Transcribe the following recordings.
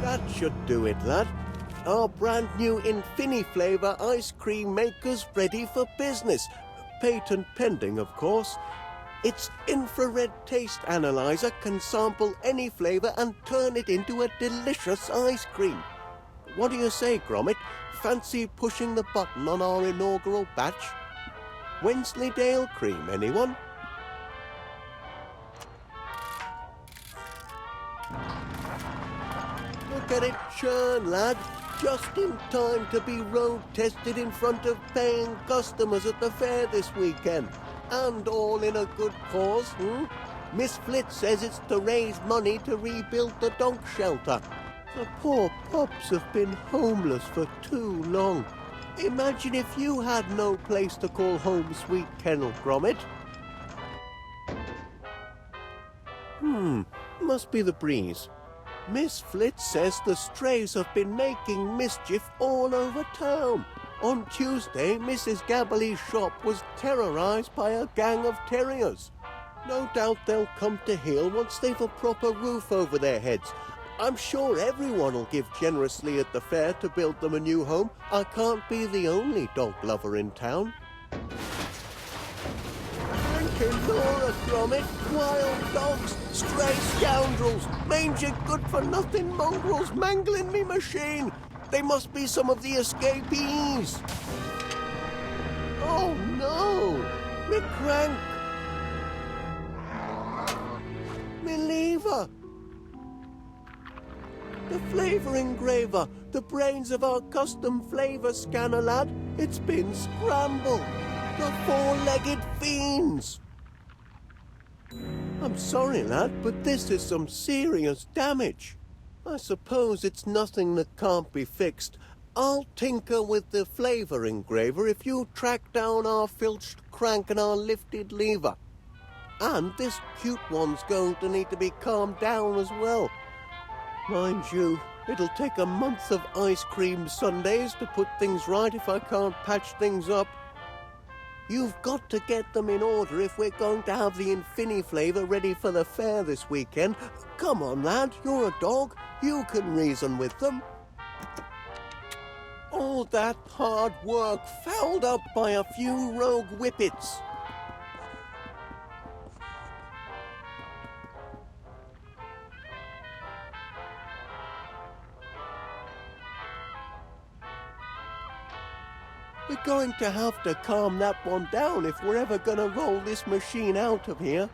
That should do it, lad. Our brand new Infini-flavour ice cream maker's ready for business. Patent pending, of course. Its infrared taste analyzer can sample any flavour and turn it into a delicious ice cream. What do you say, Gromit? Fancy pushing the button on our inaugural batch? Wensleydale cream, anyone? Look at it churn, lad. Just in time to be road tested in front of paying customers at the fair this weekend. And all in a good cause, Miss Flitz says it's to raise money to rebuild the dog shelter. The poor pups have been homeless for too long. Imagine if you had no place to call home, sweet kennel, Gromit. Must be the breeze. Miss Flitz says the strays have been making mischief all over town. On Tuesday, Mrs. Gabberly's shop was terrorised by a gang of terriers. No doubt they'll come to heel once they've a proper roof over their heads. I'm sure everyone will give generously at the fair to build them a new home. I can't be the only dog lover in town. Drinking Laura, Gromit, wild dogs, stray scoundrels, mangy good-for-nothing mongrels mangling me machine. They must be some of the escapees. Oh no! Me crank! Me lever! The flavour engraver, the brains of our custom flavour scanner, lad. It's been scrambled. The four-legged fiends. I'm sorry, lad, but this is some serious damage. I suppose it's nothing that can't be fixed. I'll tinker with the flavour engraver if you track down our filched crank and our lifted lever. And this cute one's going to need to be calmed down as well. Mind you, it'll take a month of ice cream sundaes to put things right if I can't patch things up. You've got to get them in order if we're going to have the Infini flavour ready for the fair this weekend. Come on, lad, you're a dog. You can reason with them. All that hard work fouled up by a few rogue whippets. We're going to have to calm that one down if we're ever going to roll this machine out of here.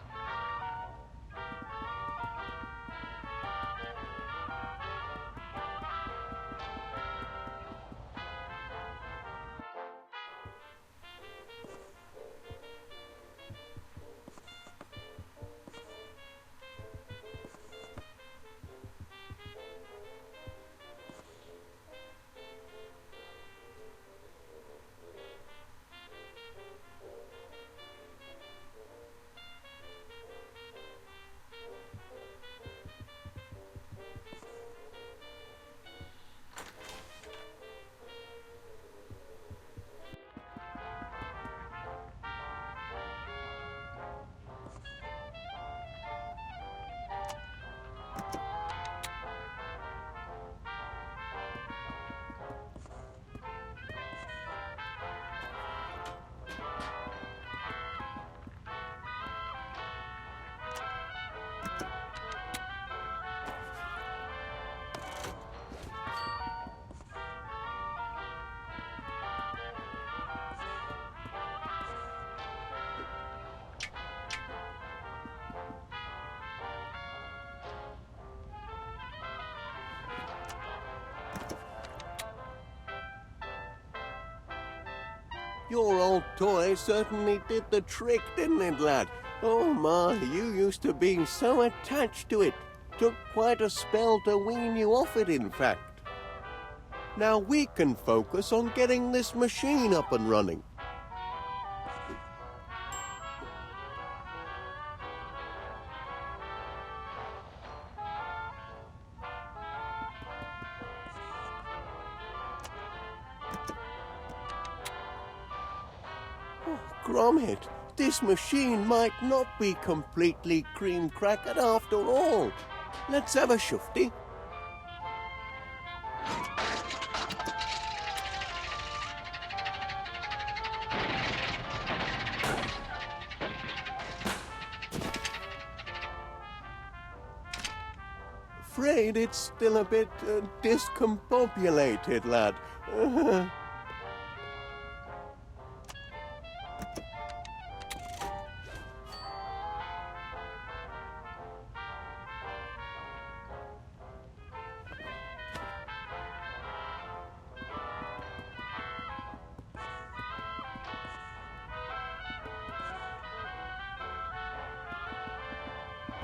Your old toy certainly did the trick, didn't it, lad? Oh my, you used to be so attached to it. Took quite a spell to wean you off it, in fact. Now we can focus on getting this machine up and running. Oh, Gromit, this machine might not be completely cream-crackered after all. Let's have a shufty. Afraid it's still a bit discombobulated, lad.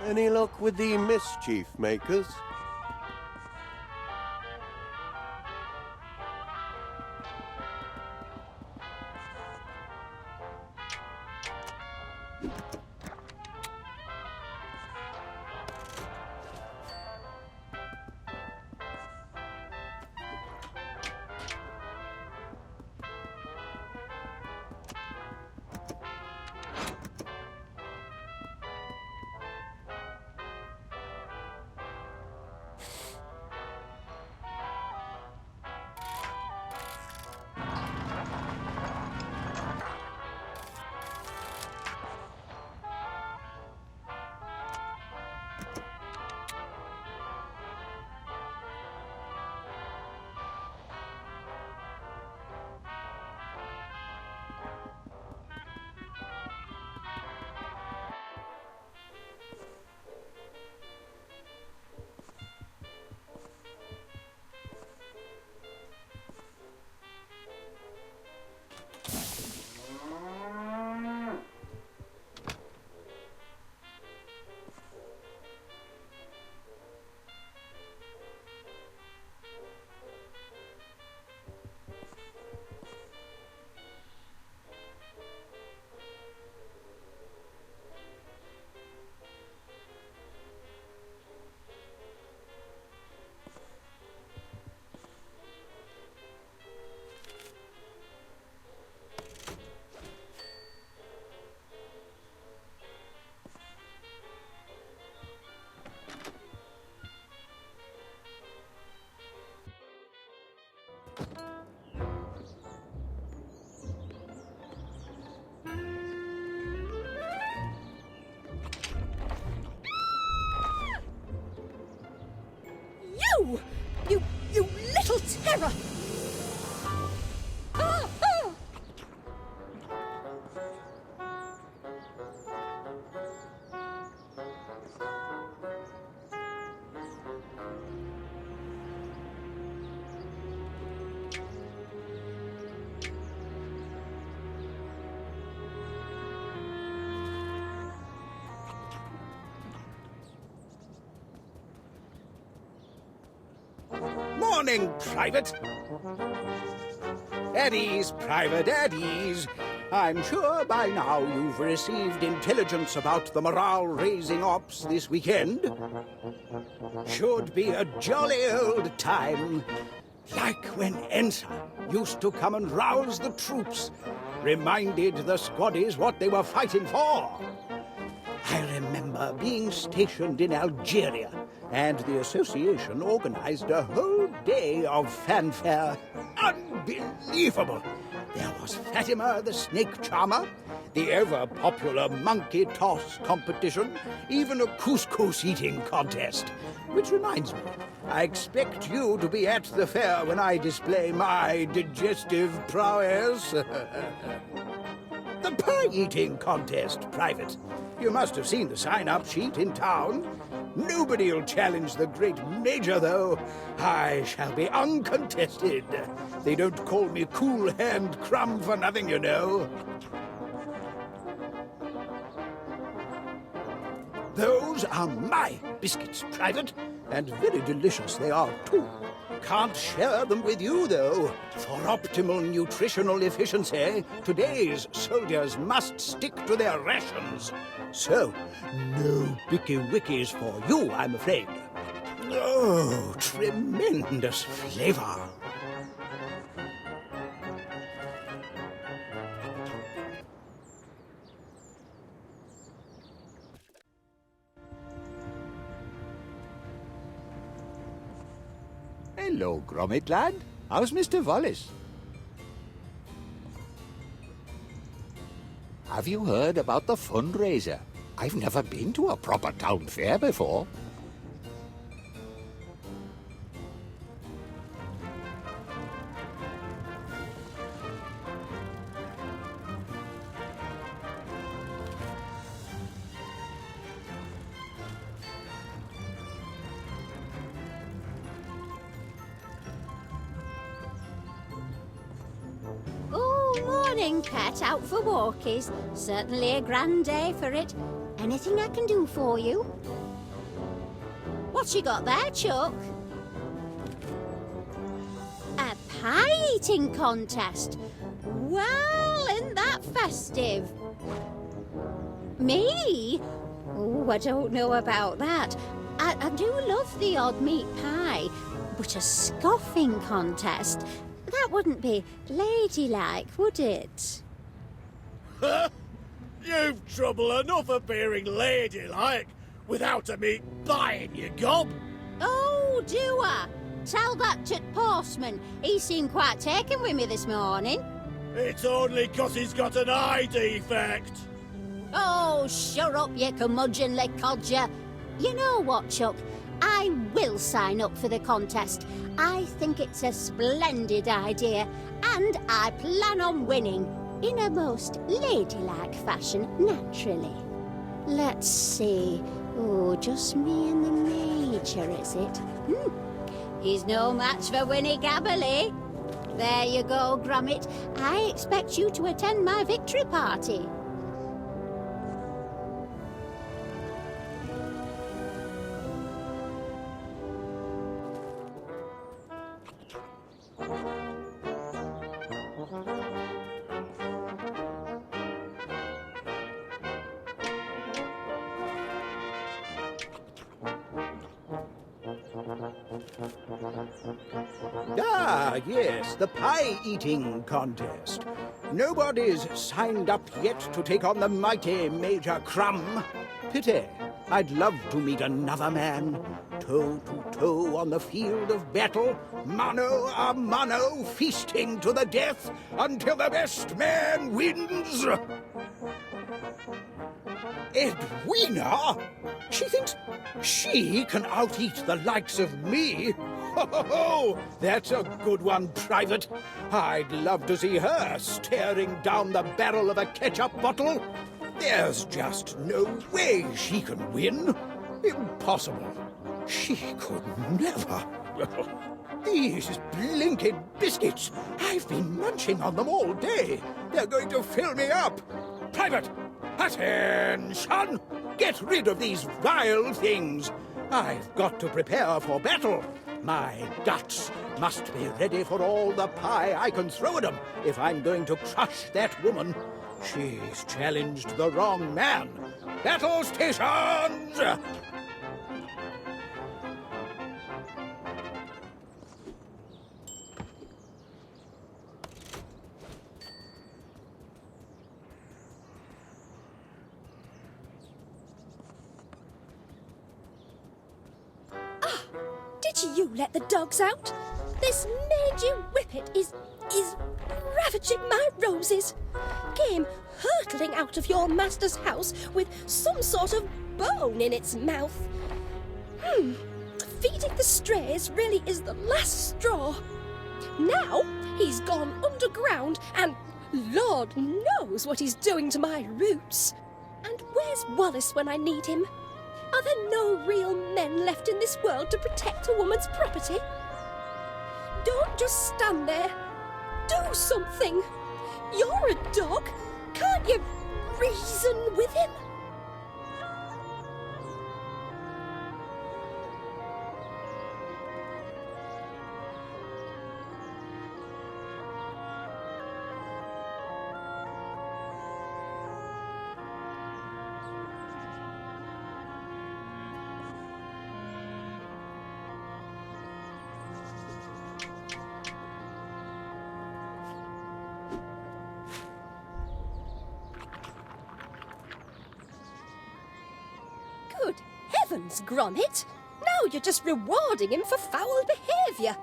Any luck with the mischief makers? You little terror! Ah, ah! Morning, Private. At ease, Private, at ease. I'm sure by now you've received intelligence about the morale-raising ops this weekend. Should be a jolly old time. Like when Ensign used to come and rouse the troops, reminded the squaddies what they were fighting for. I remember being stationed in Algeria, and the association organized a whole day of fanfare. Unbelievable! There was Fatima the snake charmer, the ever-popular monkey toss competition, even a couscous eating contest. Which reminds me, I expect you to be at the fair when I display my digestive prowess. The pie-eating contest, Private. You must have seen the sign-up sheet in town. Nobody'll challenge the great Major, though. I shall be uncontested. They don't call me Cool Hand Crumb for nothing, you know. Those are my biscuits, Private, and very delicious they are, too. Can't share them with you, though. For optimal nutritional efficiency, today's soldiers must stick to their rations. So, no Bicky Wickies for you, I'm afraid. Oh, tremendous flavor. Hello, Gromit lad. How's Mr. Wallace? Have you heard about the fundraiser? I've never been to a proper town fair before. Morning, pet. Out for walkies. Certainly a grand day for it. Anything I can do for you? What you got there, Chuck? A pie eating contest. Well, isn't that festive? Me? Oh, I don't know about that. I do love the odd meat pie, but a scoffing contest... That wouldn't be ladylike, would it? You've trouble enough appearing ladylike without a meat pie in your gob. Oh, do I? Tell that to postman. He seemed quite taken with me this morning. It's only 'cause he's got an eye defect. Oh, shut up, you curmudgeonly codger. You know what, Chuck? I will sign up for the contest. I think it's a splendid idea, and I plan on winning in a most ladylike fashion, naturally. Let's see. Oh, just me and the Major, is it? He's no match for Winnie Gabberley. There you go, Gromit. I expect you to attend my victory party. Ah, yes, the pie-eating contest. Nobody's signed up yet to take on the mighty Major Crumb. Pity. I'd love to meet another man, toe to toe on the field of battle, mano a mano, feasting to the death until the best man wins. Edwina? She thinks she can out-eat the likes of me? Ho, ho, ho! That's a good one, Private. I'd love to see her staring down the barrel of a ketchup bottle. There's just no way she can win. Impossible. She could never. These blinking biscuits. I've been munching on them all day. They're going to fill me up. Private, attention! Get rid of these vile things. I've got to prepare for battle. My guts must be ready for all the pie I can throw at them if I'm going to crush that woman. She's challenged the wrong man. Battle stations! Did you let the dogs out? This Major Whippet is ravaging my roses. Came hurtling out of your master's house with some sort of bone in its mouth. Feeding the strays really is the last straw. Now he's gone underground and Lord knows what he's doing to my roots. And where's Wallace when I need him? Are there no real men left in this world to protect a woman's property? Don't just stand there. Do something. You're a dog. Can't you reason with him? Good heavens, Gromit! Now you're just rewarding him for foul behaviour.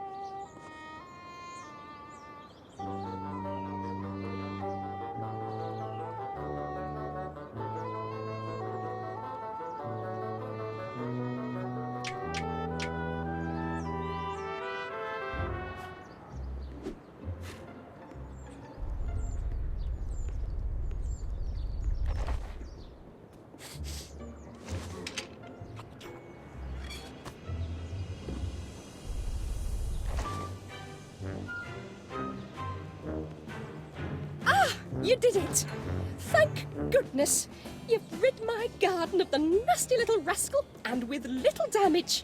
You did it! Thank goodness! You've rid my garden of the nasty little rascal, and with little damage.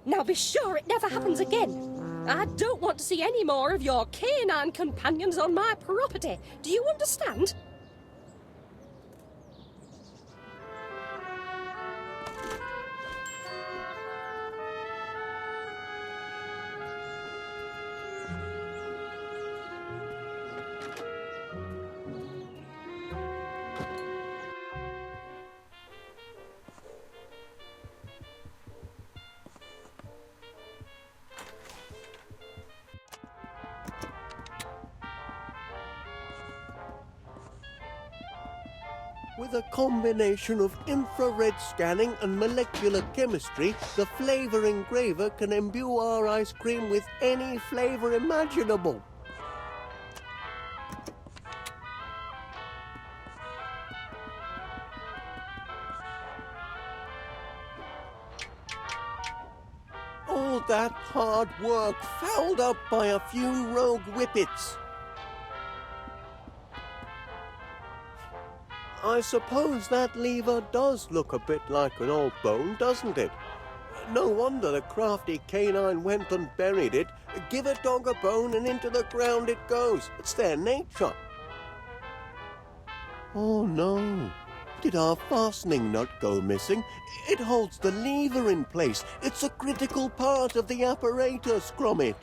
Now be sure it never happens again. I don't want to see any more of your canine companions on my property. Do you understand? With a combination of infrared scanning and molecular chemistry, the flavor engraver can imbue our ice cream with any flavor imaginable. All that hard work fouled up by a few rogue whippets. I suppose that lever does look a bit like an old bone, doesn't it? No wonder the crafty canine went and buried it. Give a dog a bone and into the ground it goes. It's their nature. Oh no. Did our fastening nut go missing? It holds the lever in place. It's a critical part of the apparatus, Gromit.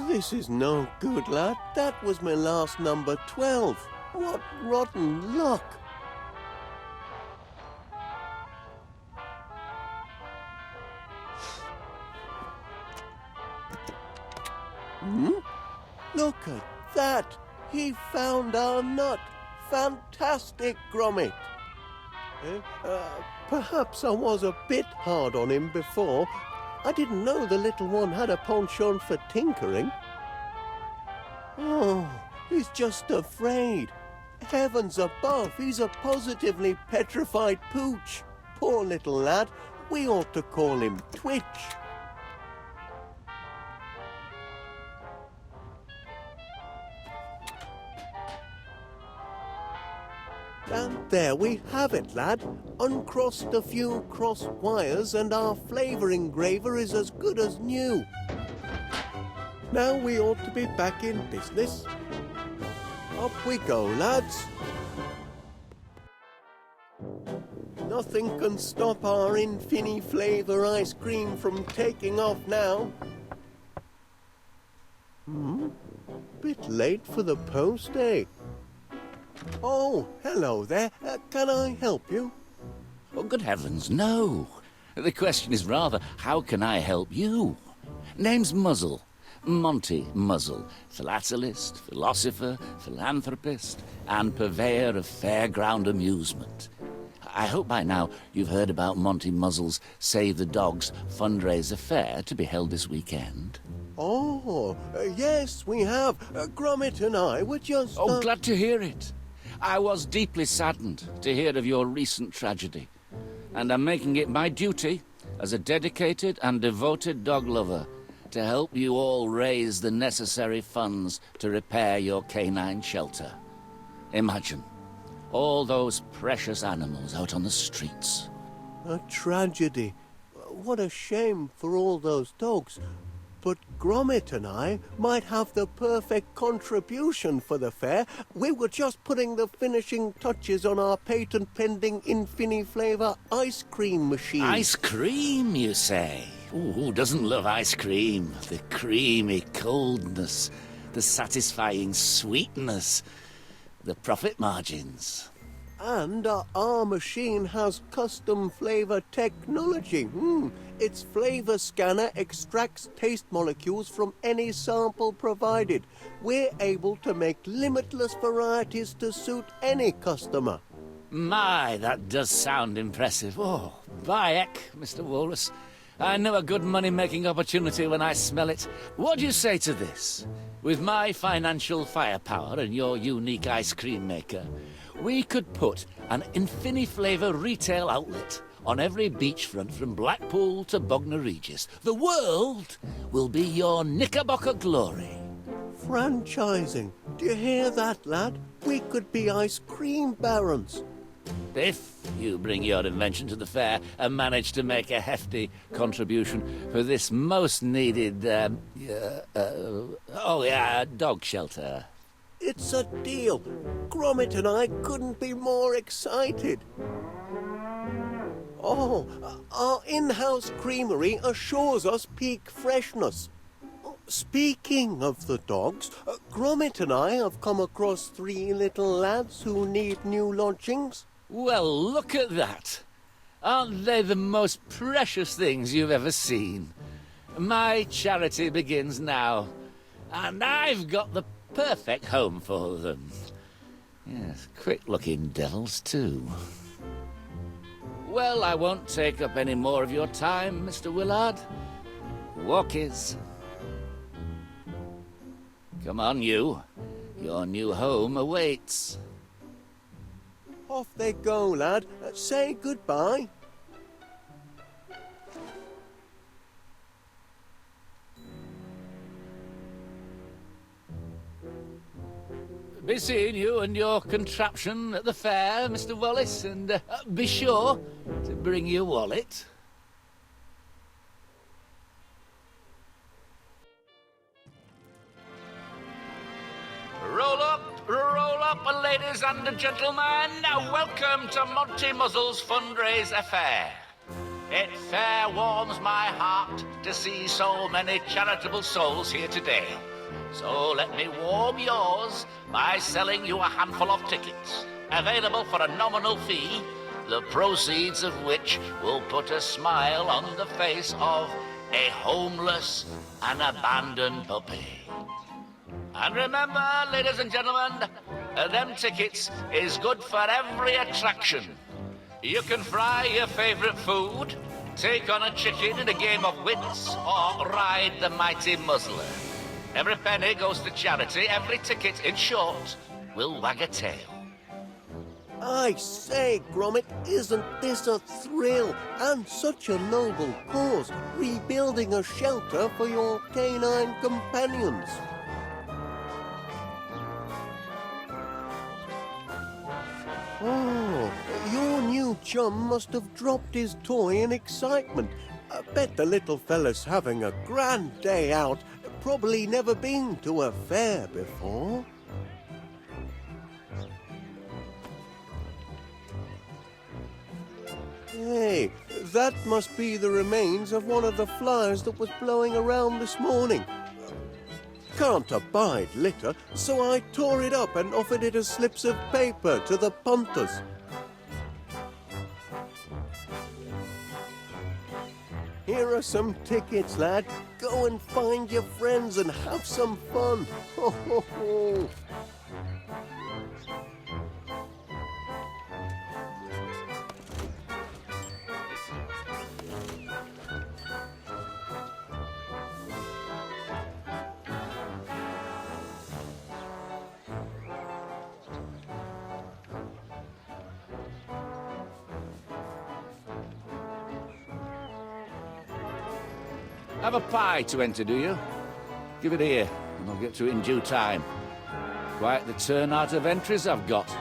This is no good, lad. That was my last number 12. What rotten luck. Look at that! He found our nut! Fantastic, Gromit! Perhaps I was a bit hard on him before. I didn't know the little one had a penchant for tinkering. Oh, he's just afraid. Heavens above, he's a positively petrified pooch. Poor little lad. We ought to call him Twitch. And there we have it, lad. Uncrossed a few cross wires and our flavour engraver is as good as new. Now we ought to be back in business. Up we go, lads. Nothing can stop our infini flavour ice cream from taking off now. Bit late for the post, eh? Oh, hello there. Can I help you? Oh, good heavens, no. The question is rather, how can I help you? Name's Muzzle. Monty Muzzle. Philatelist, philosopher, philanthropist, and purveyor of fairground amusement. I hope by now you've heard about Monty Muzzle's Save the Dogs fundraiser fair to be held this weekend. Oh, yes, we have. Gromit and I were just... Oh, glad to hear it. I was deeply saddened to hear of your recent tragedy, and I'm making it my duty, as a dedicated and devoted dog lover, to help you all raise the necessary funds to repair your canine shelter. Imagine all those precious animals out on the streets. A tragedy. What a shame for all those dogs. But Gromit and I might have the perfect contribution for the fair. We were just putting the finishing touches on our patent-pending Infini-flavour ice cream machine. Ice cream, you say? Ooh, who doesn't love ice cream? The creamy coldness, the satisfying sweetness, the profit margins. And our machine has custom flavour technology. Its flavour scanner extracts taste molecules from any sample provided. We're able to make limitless varieties to suit any customer. My, that does sound impressive. Oh, by heck, Mr. Wallace. I know a good money-making opportunity when I smell it. What do you say to this? With my financial firepower and your unique ice cream maker, we could put an Infini-flavour retail outlet on every beachfront from Blackpool to Bognor Regis. The world will be your Knickerbocker glory. Franchising. Do you hear that, lad? We could be ice cream barons. If you bring your invention to the fair and manage to make a hefty contribution for this most needed, dog shelter. It's a deal. Gromit and I couldn't be more excited. Oh, our in-house creamery assures us peak freshness. Speaking of the dogs, Gromit and I have come across 3 little lads who need new lodgings. Well, look at that. Aren't they the most precious things you've ever seen? My charity begins now, and I've got the perfect home for them. Yes, quick-looking devils, too. Well, I won't take up any more of your time, Mr. Willard. Walkies. Come on, you. Your new home awaits. Off they go, lad. Say goodbye. Be seeing you and your contraption at the fair, Mr. Wallace, and be sure to bring your wallet. Roll up, ladies and gentlemen. Welcome to Monty Muzzle's fundraise affair. It fair warms my heart to see so many charitable souls here today. So let me warm yours by selling you a handful of tickets, available for a nominal fee, the proceeds of which will put a smile on the face of a homeless and abandoned puppy. And remember, ladies and gentlemen, them tickets is good for every attraction. You can fry your favorite food, take on a chicken in a game of wits, or ride the mighty Muzzler. Every penny goes to charity. Every ticket, in short, will wag a tail. I say, Gromit, isn't this a thrill? And such a noble cause, rebuilding a shelter for your canine companions. Oh, your new chum must have dropped his toy in excitement. I bet the little fella's having a grand day out. Probably never been to a fair before. Hey, that must be the remains of one of the flyers that was blowing around this morning. Can't abide litter, so I tore it up and offered it as slips of paper to the punters. Here are some tickets, lad. Go and find your friends and have some fun. Ho, ho, ho. Have a pie to enter, do you? Give it here, and I'll get to it in due time. Quite the turnout of entries I've got.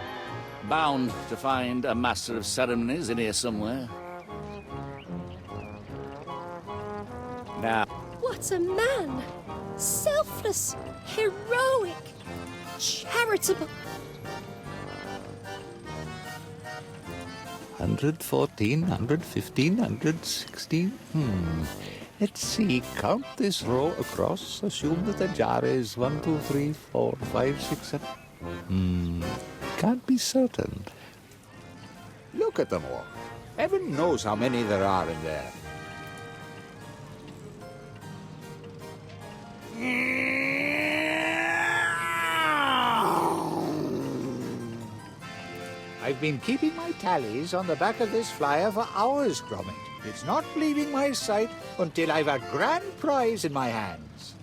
Bound to find a master of ceremonies in here somewhere. Now, What a man! Selfless, heroic, charitable. 114, 115, 116. Let's see. Count this row across. Assume that the jar is 1, 2, 3, 4, 5, 6, 7. Can't be certain. Look at them all. Heaven knows how many there are in there. I've been keeping my tallies on the back of this flyer for hours, Gromit. It's not leaving my sight until I've a grand prize in my hands.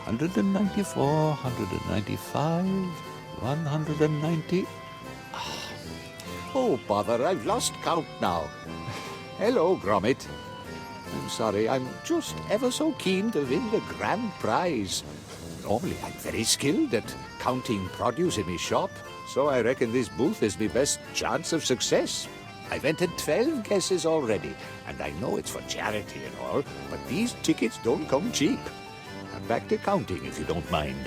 194, 195, 190. Oh, bother, I've lost count now. Hello, Gromit. I'm sorry, I'm just ever so keen to win the grand prize. Normally, I'm very skilled at counting produce in my shop, so I reckon this booth is my best chance of success. I've entered 12 guesses already, and I know it's for charity and all, but these tickets don't come cheap. I'm back to counting, if you don't mind.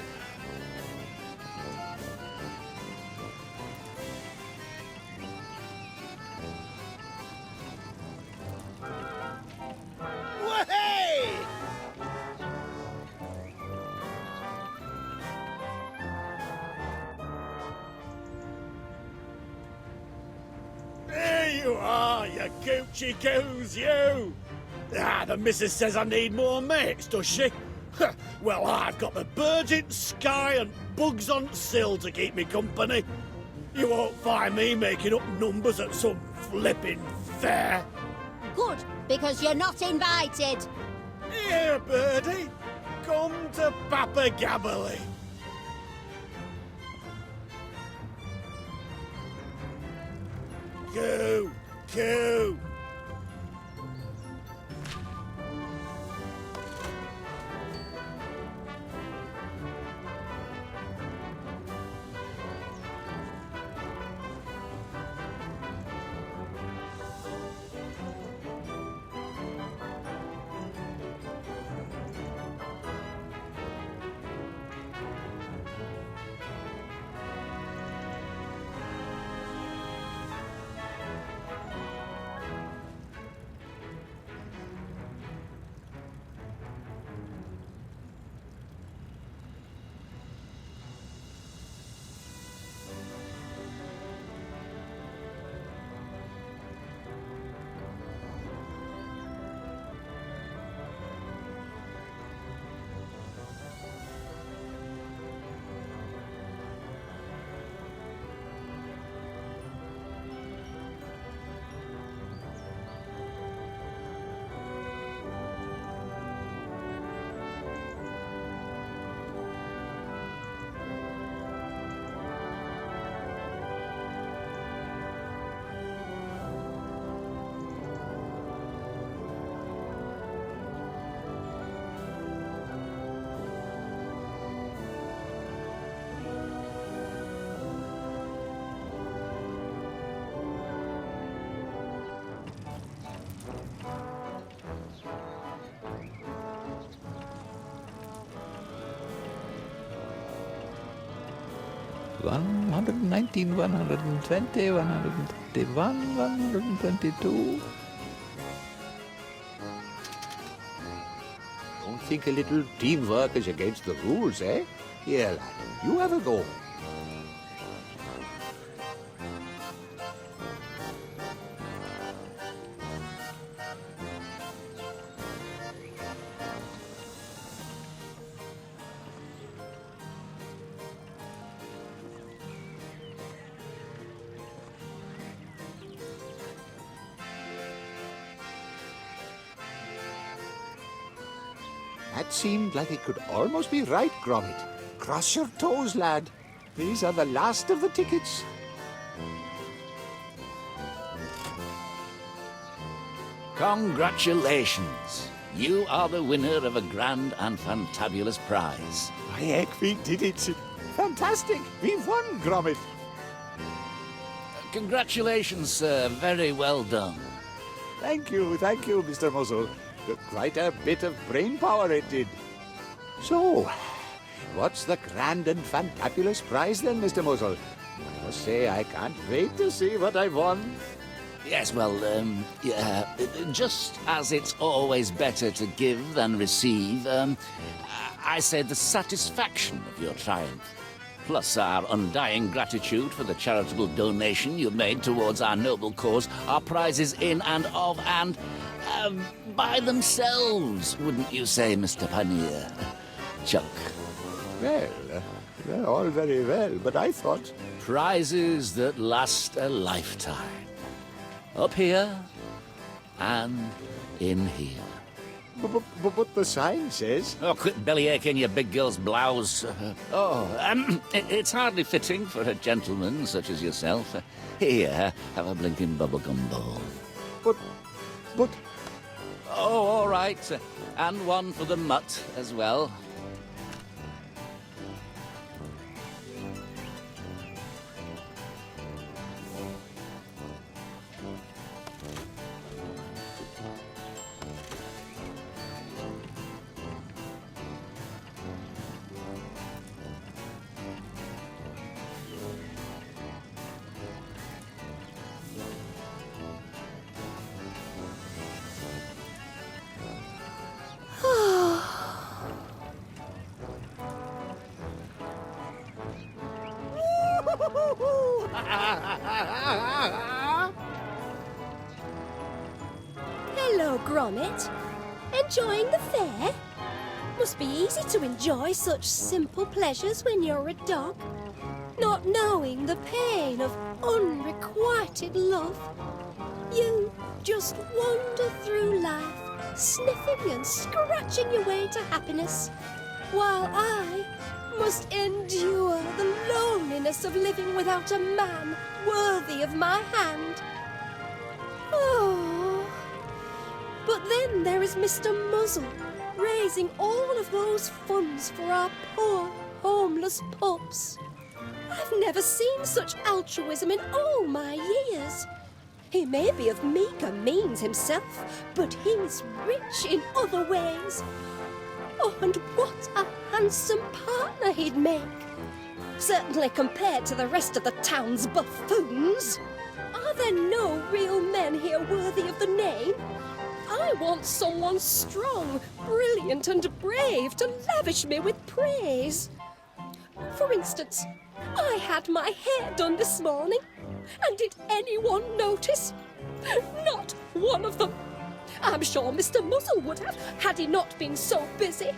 You are, you Gucci goose, you! The missus says I need more mates, does she? Well, I've got the birds in sky and bugs on sill to keep me company. You won't find me making up numbers at some flipping fair. Good, because you're not invited. Here, birdie, come to Papa Gabberley. Go, go. One 119, 120, 131, 122. Don't think a little teamwork is against the rules, eh? Here, lad, you have a go. That seemed like it could almost be right, Gromit. Cross your toes, lad. These are the last of the tickets. Congratulations. You are the winner of a grand and fantabulous prize. My heck, we did it. Fantastic. We've won, Gromit. Congratulations, sir. Very well done. Thank you, Mr. Muzzle. Quite a bit of brain power it did. So, what's the grand and fantabulous prize then, Mr. Muzzle? I must say, I can't wait to see what I've won. Yes, well, yeah, just as it's always better to give than receive, I say the satisfaction of your triumph, plus our undying gratitude for the charitable donation you made towards our noble cause, are prizes in and of and by themselves, wouldn't you say, Mr. Paneer? Chuck. Well, all very well, but I thought... Prizes that last a lifetime. Up here and in here. But the sign says... Oh, quit bellyaching your big girl's blouse. It's hardly fitting for a gentleman such as yourself. Here, have a blinking bubblegum ball. But... Oh, all right. And one for the mutt as well. Hello, Gromit. Enjoying the fair? Must be easy to enjoy such simple pleasures when you're a dog, not knowing the pain of unrequited love. You just wander through life, sniffing and scratching your way to happiness, while I must endure the loneliness of living without a man worthy of my hand. Oh, but then there is Mr. Muzzle, raising all of those funds for our poor, homeless pups. I've never seen such altruism in all my years. He may be of meager means himself, but he's rich in other ways. Oh, and what a handsome partner he'd make. Certainly compared to the rest of the town's buffoons. Are there no real men here worthy of the name? I want someone strong, brilliant and brave to lavish me with praise. For instance, I had my hair done this morning, and did anyone notice? Not one of them. I'm sure Mr. Muzzle would have, had he not been so busy.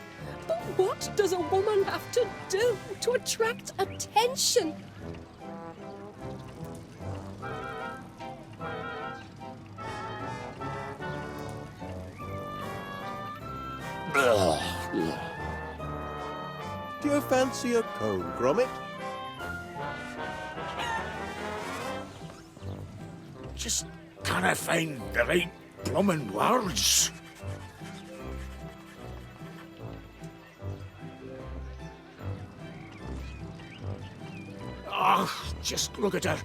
But what does a woman have to do to attract attention? Do you fancy a cone, Gromit? Just can't find the right bloomin' words. Just look at her.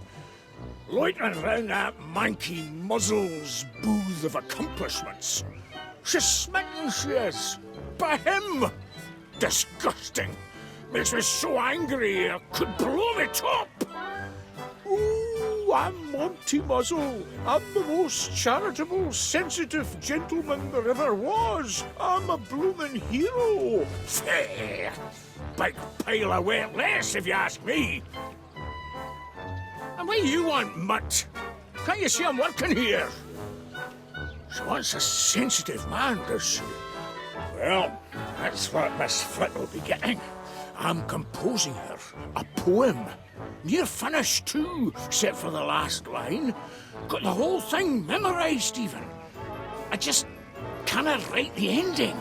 Loitering round that manky Muzzle's booth of accomplishments. She's smitten, she is. By him. Disgusting. Makes me so angry I could blow me top. Ooh, I'm Monty Muzzle. I'm the most charitable, sensitive gentleman there ever was. I'm a bloomin' hero. Fair. Big pile of wet lace, if you ask me. And what do you want, mutt? Can't you see I'm working here? She wants a sensitive man, does she? Well, that's what Miss Flit will be getting. I'm composing her a poem. Near finished, too, except for the last line. Got the whole thing memorised, even. I just cannot write the ending.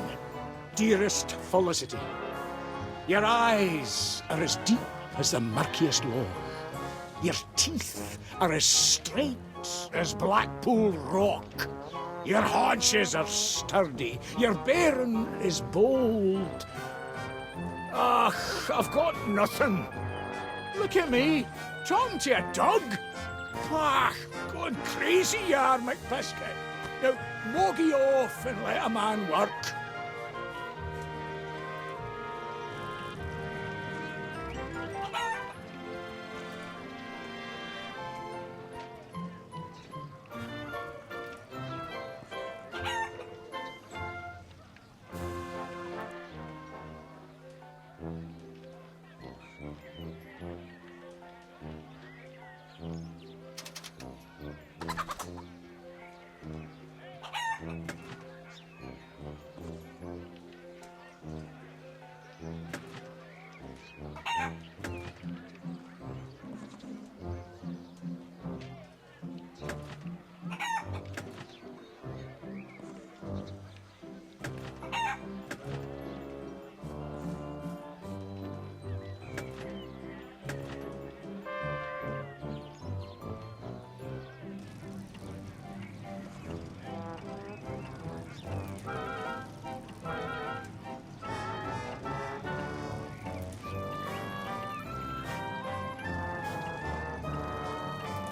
Dearest Felicity, your eyes are as deep as the murkiest lawn. Your teeth are as straight as Blackpool rock. Your haunches are sturdy, your bearing is bold. Ach, I've got nothing. Look at me, talking to a dog. Ah, going crazy you are, McBiscuit. Now, moggy off and let a man work.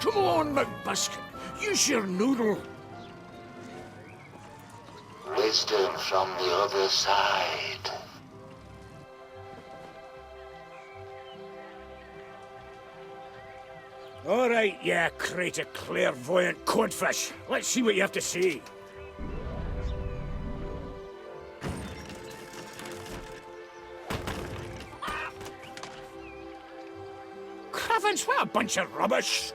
Come on, McBiscuit. Use your noodle. Wisdom from the other side. All right, yeah, crate of clairvoyant codfish. Let's see what you have to say. Cravens, what a bunch of rubbish.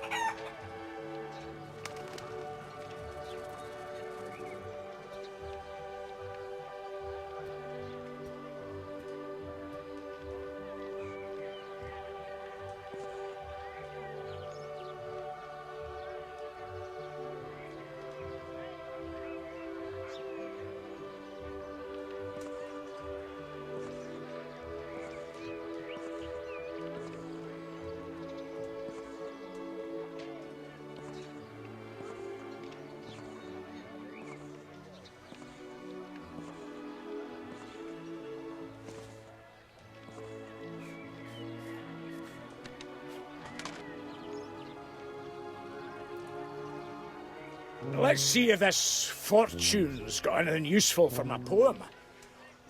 Let's see if this fortune's got anything useful for my poem.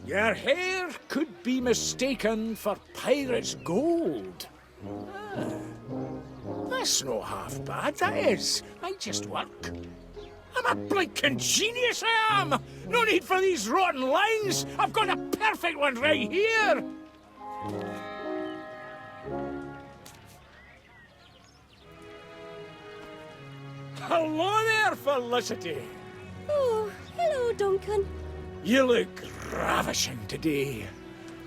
Your hair could be mistaken for pirate's gold. Ah, that's no half bad, that is. Might just work. I'm a blinking genius, I am! No need for these rotten lines! I've got a perfect one right here! Hello there, Felicity! Oh, hello, Duncan. You look ravishing today.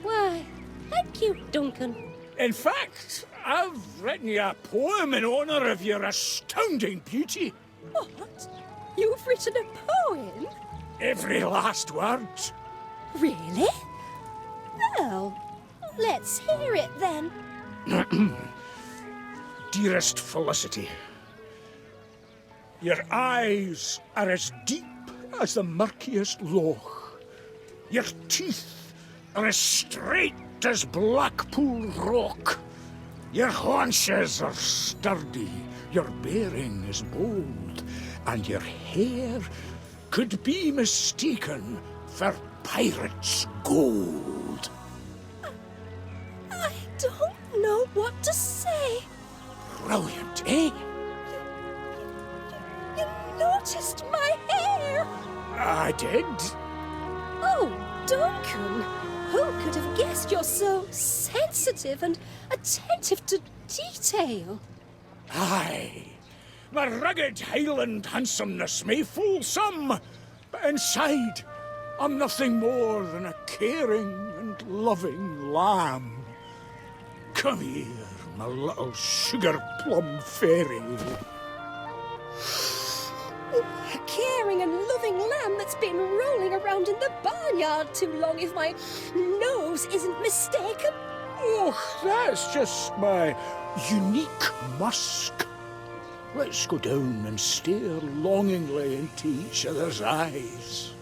Why, thank you, Duncan. In fact, I've written you a poem in honour of your astounding beauty. What? You've written a poem? Every last word. Really? Well, let's hear it then. Dearest Felicity, your eyes are as deep as the murkiest loch. Your teeth are as straight as Blackpool rock. Your haunches are sturdy, your bearing is bold, and your hair could be mistaken for pirate's gold. I don't know what to say. Brilliant, eh? You noticed my hair! I did. Oh, Duncan, who could have guessed you're so sensitive and attentive to detail? Aye. My rugged Highland handsomeness may fool some, but inside I'm nothing more than a caring and loving lamb. Come here, my little sugar plum fairy. A caring and loving lamb that's been rolling around in the barnyard too long, if my nose isn't mistaken. Oh, that's just my unique musk. Let's go down and stare longingly into each other's eyes.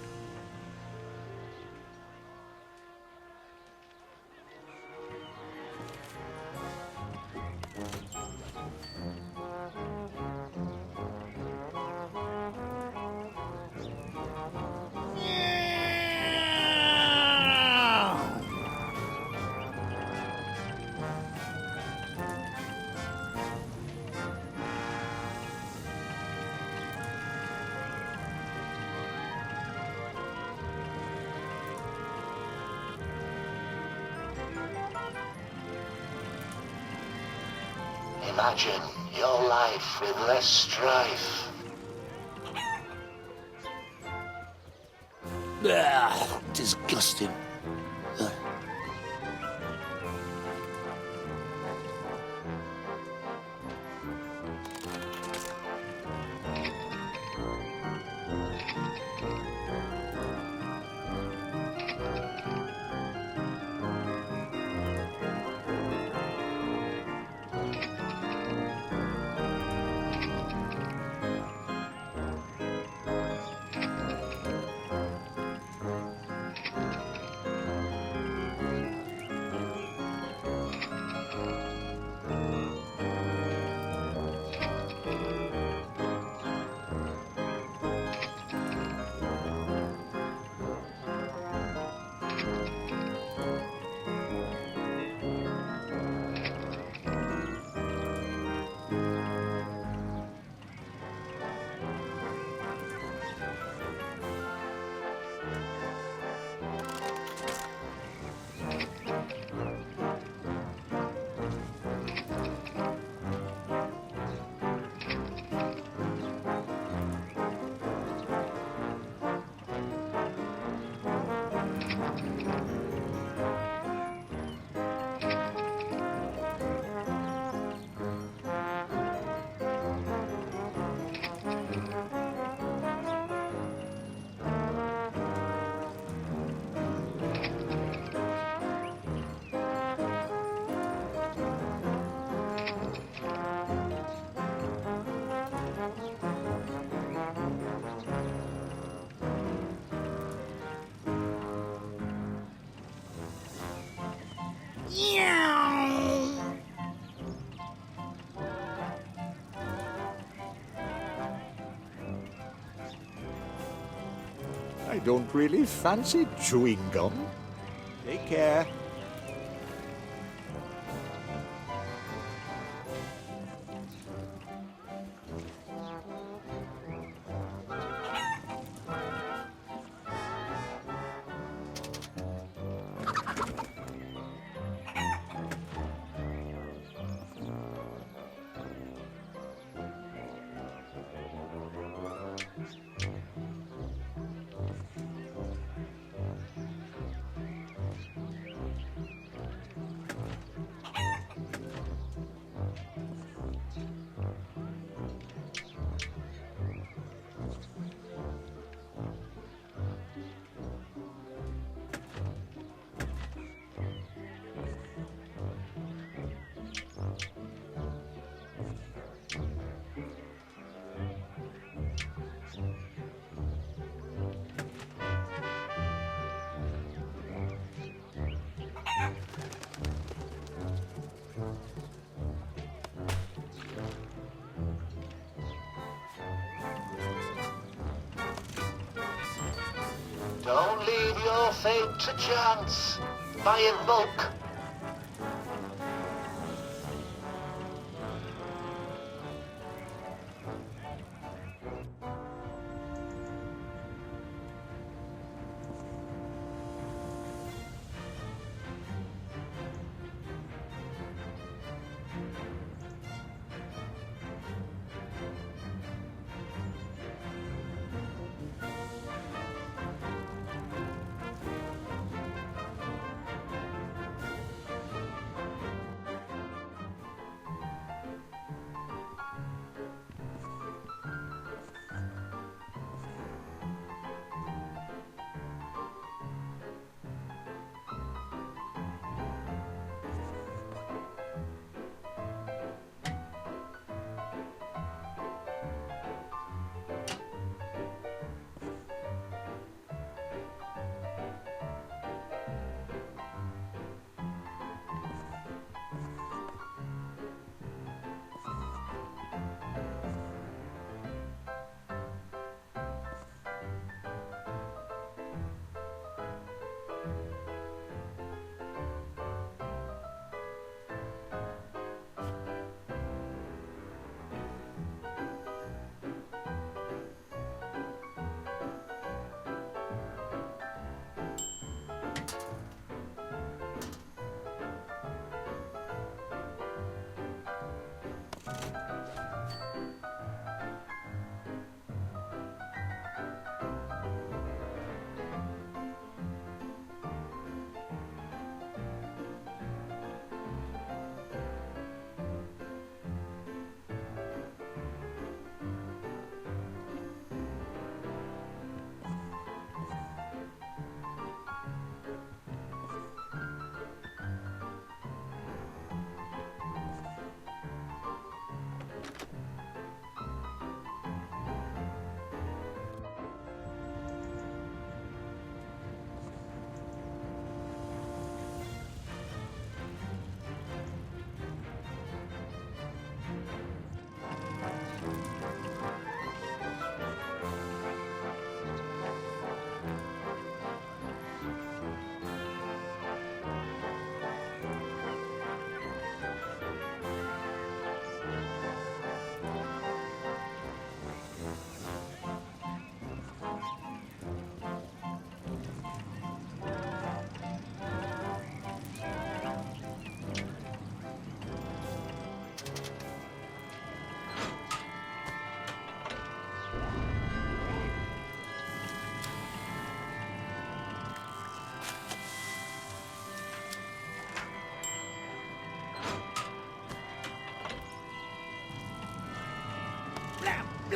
Imagine your life with less strife. Disgusting. I don't really fancy chewing gum. Take care. Don't leave your fate to chance. By invoke.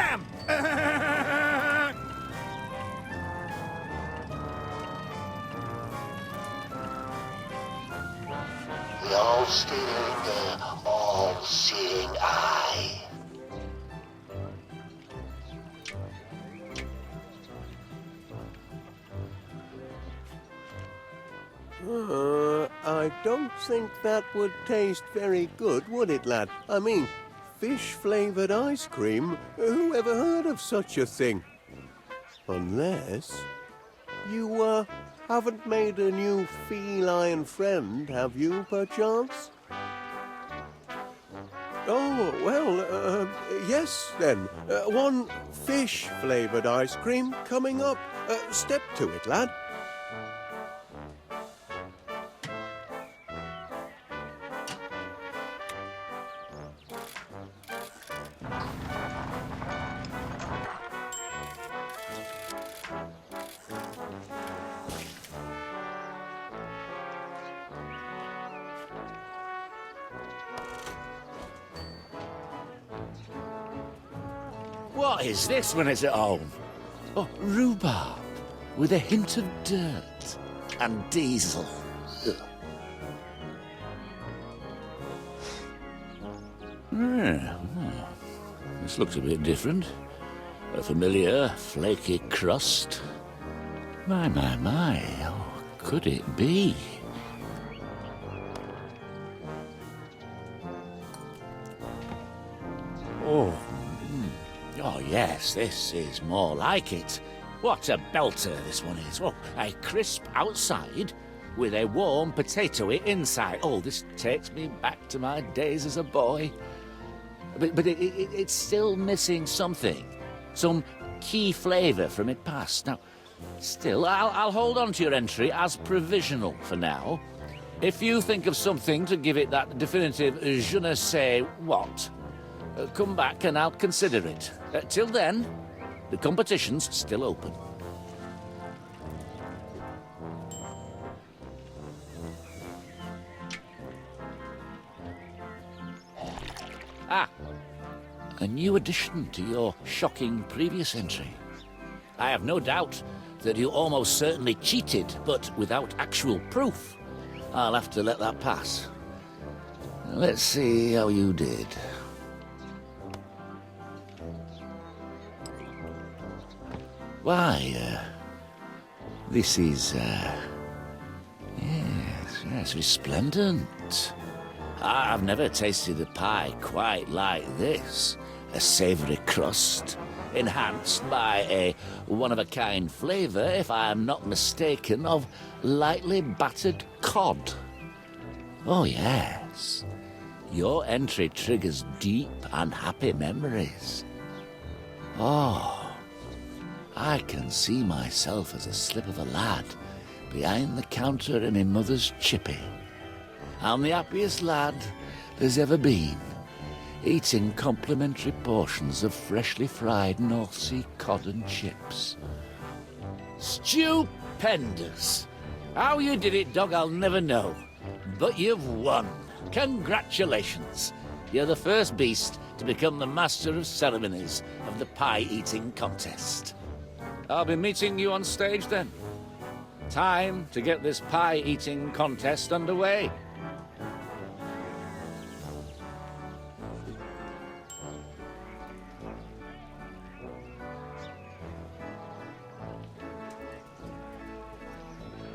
Blam! The all-stealing, all-seeing eye. I don't think that would taste very good, would it, lad? I mean, fish-flavoured ice cream? Who ever heard of such a thing? Unless you, haven't made a new feline friend, have you, perchance? Oh, well, yes, then. One fish-flavoured ice cream coming up. Step to it, lad. What is this when it's at home? Oh, rhubarb with a hint of dirt and diesel. Ugh. This looks a bit different. A familiar flaky crust. My, oh, could it be? Oh, oh yes, this is more like it. What a belter this one is. Oh, a crisp outside with a warm potatoey inside. Oh, this takes me back to my days as a boy. But it's still missing something. Some key flavour from it past. Now, still, I'll hold on to your entry as provisional for now. If you think of something to give it that definitive je ne sais what, come back and I'll consider it. Till then, the competition's still open. Ah, a new addition to your shocking previous entry. I have no doubt that you almost certainly cheated, but without actual proof. I'll have to let that pass. Let's see how you did. Why, this is, yes, resplendent. I've never tasted a pie quite like this. A savoury crust, enhanced by a one-of-a-kind flavour, if I am not mistaken, of lightly battered cod. Oh, yes. Your entry triggers deep and happy memories. Oh, I can see myself as a slip of a lad behind the counter in my mother's chippy. I'm the happiest lad there's ever been, eating complimentary portions of freshly fried North Sea cod and chips. Stupendous! How you did it, dog, I'll never know. But you've won. Congratulations. You're the first beast to become the master of ceremonies of the pie-eating contest. I'll be meeting you on stage then. Time to get this pie-eating contest underway.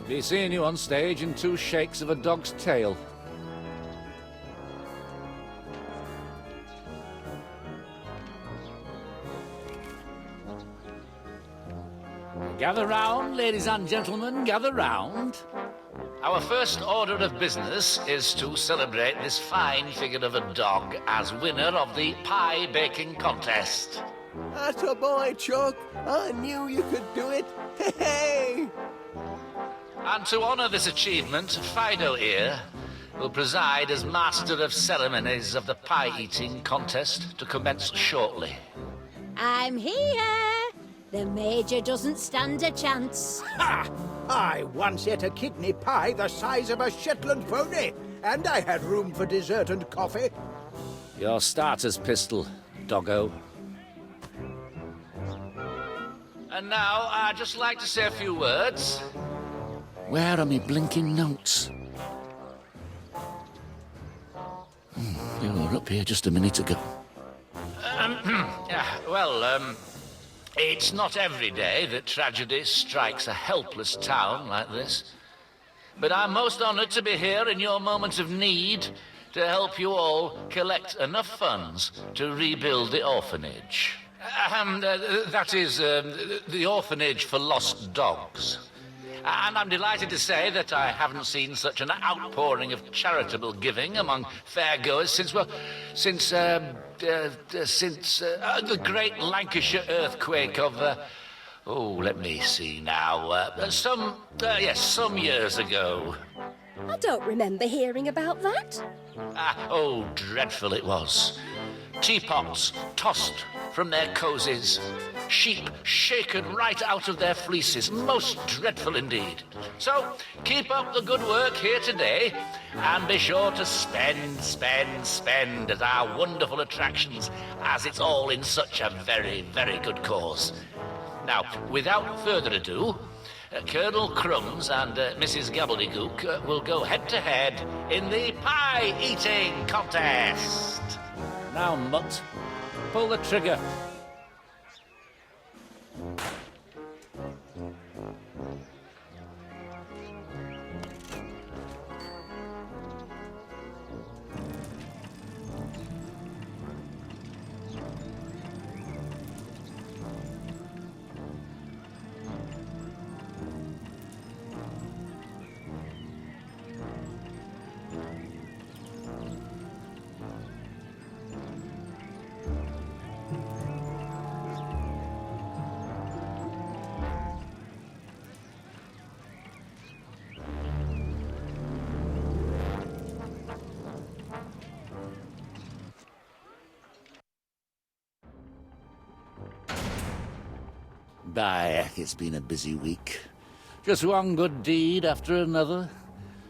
Be seeing you on stage in 2 shakes of a dog's tail. Gather round, ladies and gentlemen, gather round. Our first order of business is to celebrate this fine figure of a dog as winner of the pie baking contest. Atta boy, Chuck. I knew you could do it. Hey! And to honour this achievement, Fido here will preside as Master of Ceremonies of the pie-eating contest to commence shortly. I'm here. The Major doesn't stand a chance. Ha! I once ate a kidney pie the size of a Shetland pony, and I had room for dessert and coffee. Your starter's pistol, doggo. And now, I'd just like to say a few words. Where are me blinking notes? You were up here just a minute ago. It's not every day that tragedy strikes a helpless town like this. But I'm most honored to be here in your moment of need to help you all collect enough funds to rebuild the orphanage. That is, the orphanage for lost dogs. And I'm delighted to say that I haven't seen such an outpouring of charitable giving among fairgoers since the great Lancashire earthquake of, let me see now, some years ago. I don't remember hearing about that. Dreadful it was. Teapots tossed from their cozies. Sheep shaken right out of their fleeces. Most dreadful indeed. So, keep up the good work here today, and be sure to spend at our wonderful attractions, as it's all in such a very, very good cause. Now, without further ado, Colonel Crumbs and Mrs. Gobbledygook will go head-to-head in the pie-eating contest. Now, Mutt, pull the trigger. By heck, it's been a busy week. Just one good deed after another.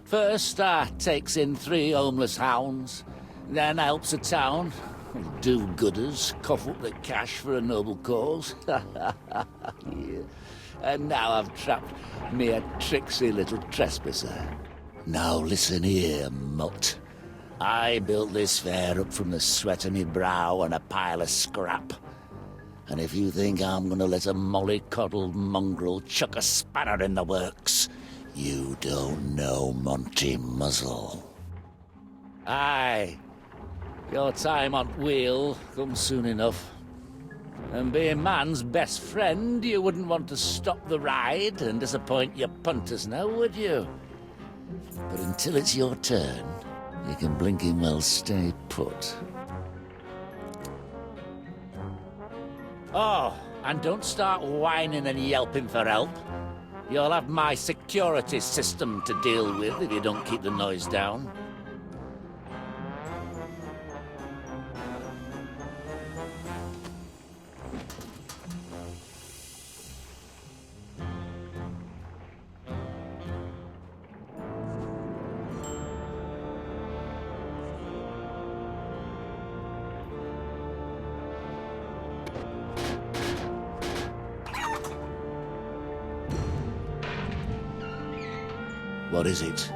First, I takes in 3 homeless hounds, then I helps a town of do-gooders cough up the cash for a noble cause. Yeah. And now I've trapped me a tricksy little trespasser. Now listen here, mutt. I built this fair up from the sweat of me brow and a pile of scrap. And if you think I'm gonna let a mollycoddled mongrel chuck a spanner in the works, you don't know Monty Muzzle. Aye, your time on wheel comes soon enough. And being man's best friend, you wouldn't want to stop the ride and disappoint your punters now, would you? But until it's your turn, you can blinking well stay put. Oh, and don't start whining and yelping for help. You'll have my security system to deal with if you don't keep the noise down. What is it?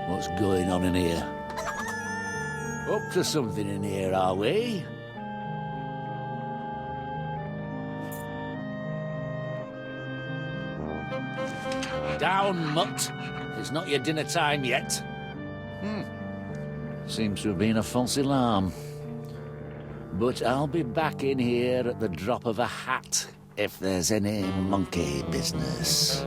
What's going on in here? Up to something in here, are we? Down, mutt. It's not your dinner time yet. Seems to have been a false alarm. But I'll be back in here at the drop of a hat if there's any monkey business.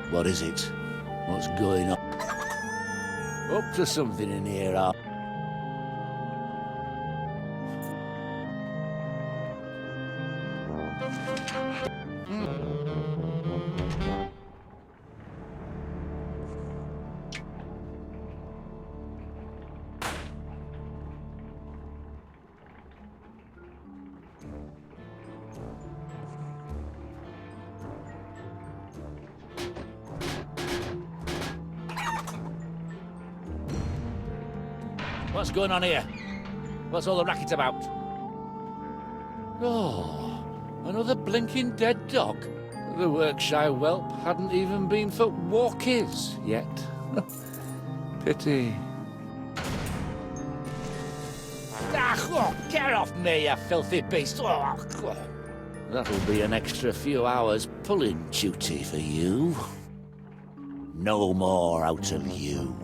What is it? What's going on? Up to something in here, are... What's going on here? What's all the racket about? Oh, another blinking dead dog. The Workshire whelp hadn't even been for walkies yet. Pity. Ah, oh, get off me, you filthy beast! Oh, that'll be an extra few hours pulling duty for you. No more out of you.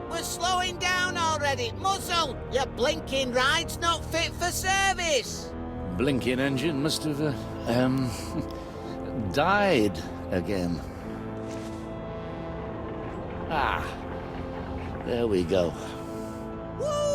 We're slowing down already. Muzzle! Your blinking ride's not fit for service. Blinking engine must have, died again. Ah, there we go. Woo!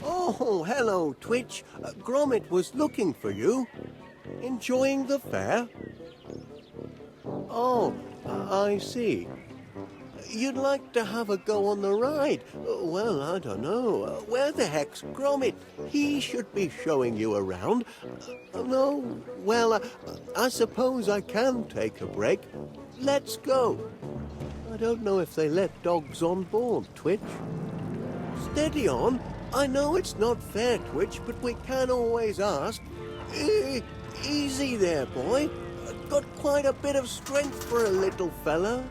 Oh, hello, Twitch. Gromit was looking for you. Enjoying the fair? Oh, I see. You'd like to have a go on the ride? Well, I don't know. Where the heck's Gromit? He should be showing you around. No? Well, I suppose I can take a break. Let's go. I don't know if they let dogs on board, Twitch. Steady on. I know it's not fair, Twitch, but we can always ask. Easy there, boy. Got quite a bit of strength for a little fella.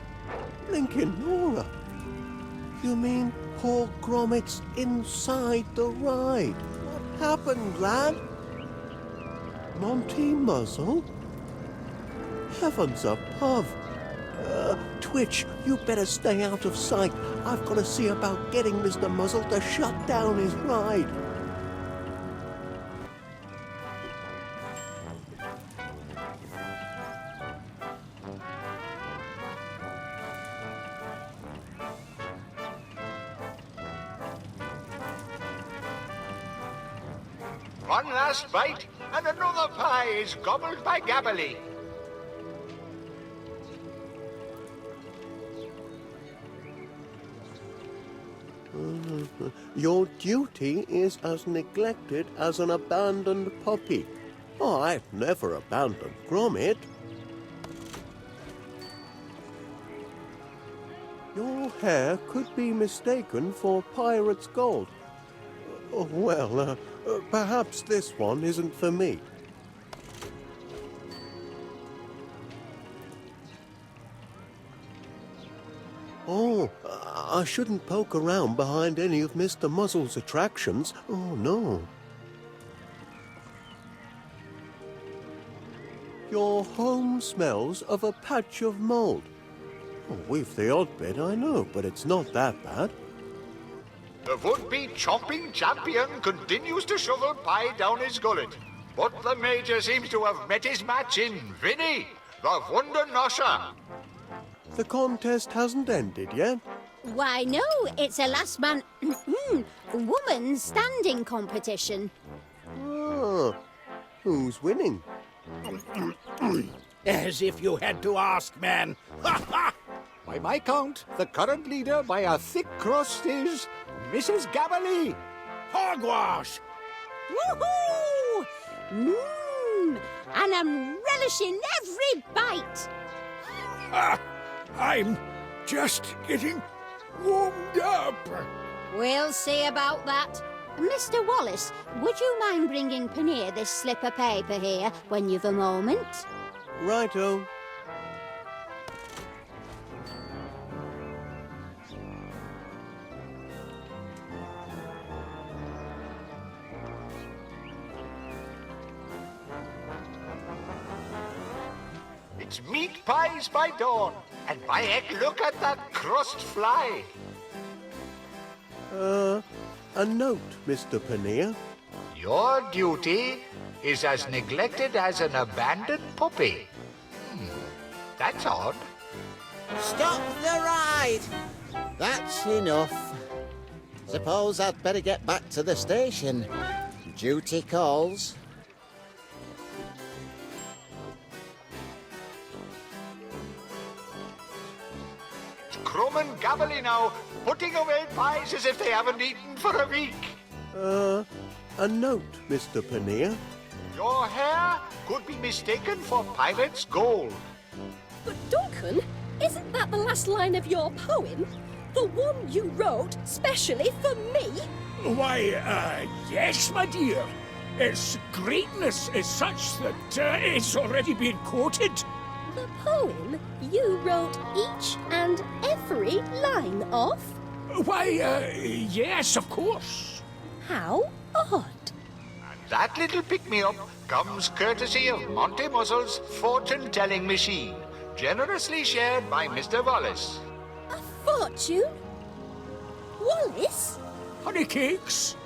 Blinkin' Nora. You mean poor Gromit's inside the ride? What happened, lad? Monty Muzzle? Heavens above. Twitch, you better stay out of sight. I've got to see about getting Mr. Muzzle to shut down his ride. One last bite, and another pie is gobbled by Gabbily. Your duty is as neglected as an abandoned puppy. Oh, I've never abandoned Gromit. Your hair could be mistaken for pirate's gold. Well, perhaps this one isn't for me. Oh, I shouldn't poke around behind any of Mr. Muzzle's attractions. Oh, no. Your home smells of a patch of mold. Oh, we've the odd bit, I know, but it's not that bad. The would-be chomping champion continues to shovel pie down his gullet. But the Major seems to have met his match in Vinny, the Wonder Nosher. The contest hasn't ended yet. Why, no, it's a last man... woman standing competition. Ah, who's winning? As if you had to ask, man. By my count, the current leader by a thick crust is Mrs. Gabbily. Hogwash! Woohoo! And I'm relishing every bite. I'm just getting warmed up. We'll see about that. Mr. Wallace, would you mind bringing Paneer this slip of paper here when you've a moment? Righto. It's meat pies by dawn, and by heck, look at that crust fly. A note, Mr. Paneer. Your duty is as neglected as an abandoned puppy. That's odd. Stop the ride! That's enough. Suppose I'd better get back to the station. Duty calls. Crumb and Gabbly now, putting away pies as if they haven't eaten for a week. A note, Mr. Paneer. Your hair could be mistaken for pirate's gold. But Duncan, isn't that the last line of your poem? The one you wrote specially for me? Why, yes, my dear. Its greatness is such that it's already been quoted. The poem you wrote each and every line of? Why, yes, of course. How odd. That little pick-me-up comes courtesy of Monty Muzzle's fortune-telling machine, generously shared by Mr. Wallace. A fortune? Wallace? Honey cakes,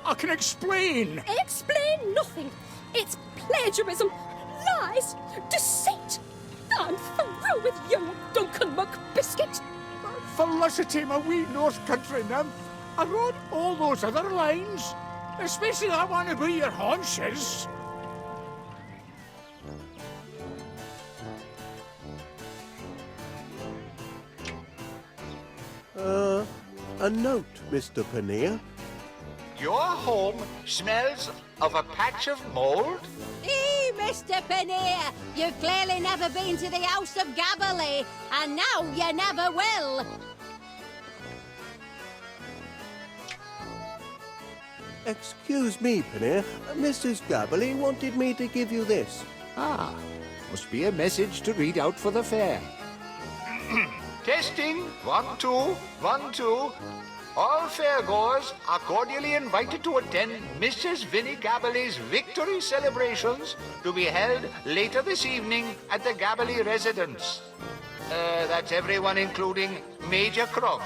I can explain. Explain nothing. It's plagiarism, lies, deceit. I'm through with you, Duncan McBiscuit. Felicity, my wee North Country nymph. I wrote all those other lines, especially that one about your haunches. A note, Mr. Paneer. Your home smells of a patch of mold? Mr. Paneer, you've clearly never been to the House of Gabbly, and now you never will. Excuse me, Paneer. Mrs. Gabbly wanted me to give you this. Ah, must be a message to read out for the fair. Testing, 1, 2, 1, 2. All fairgoers are cordially invited to attend Mrs. Vinnie Gabbly's victory celebrations to be held later this evening at the Gabbly residence. That's everyone including Major Crumb,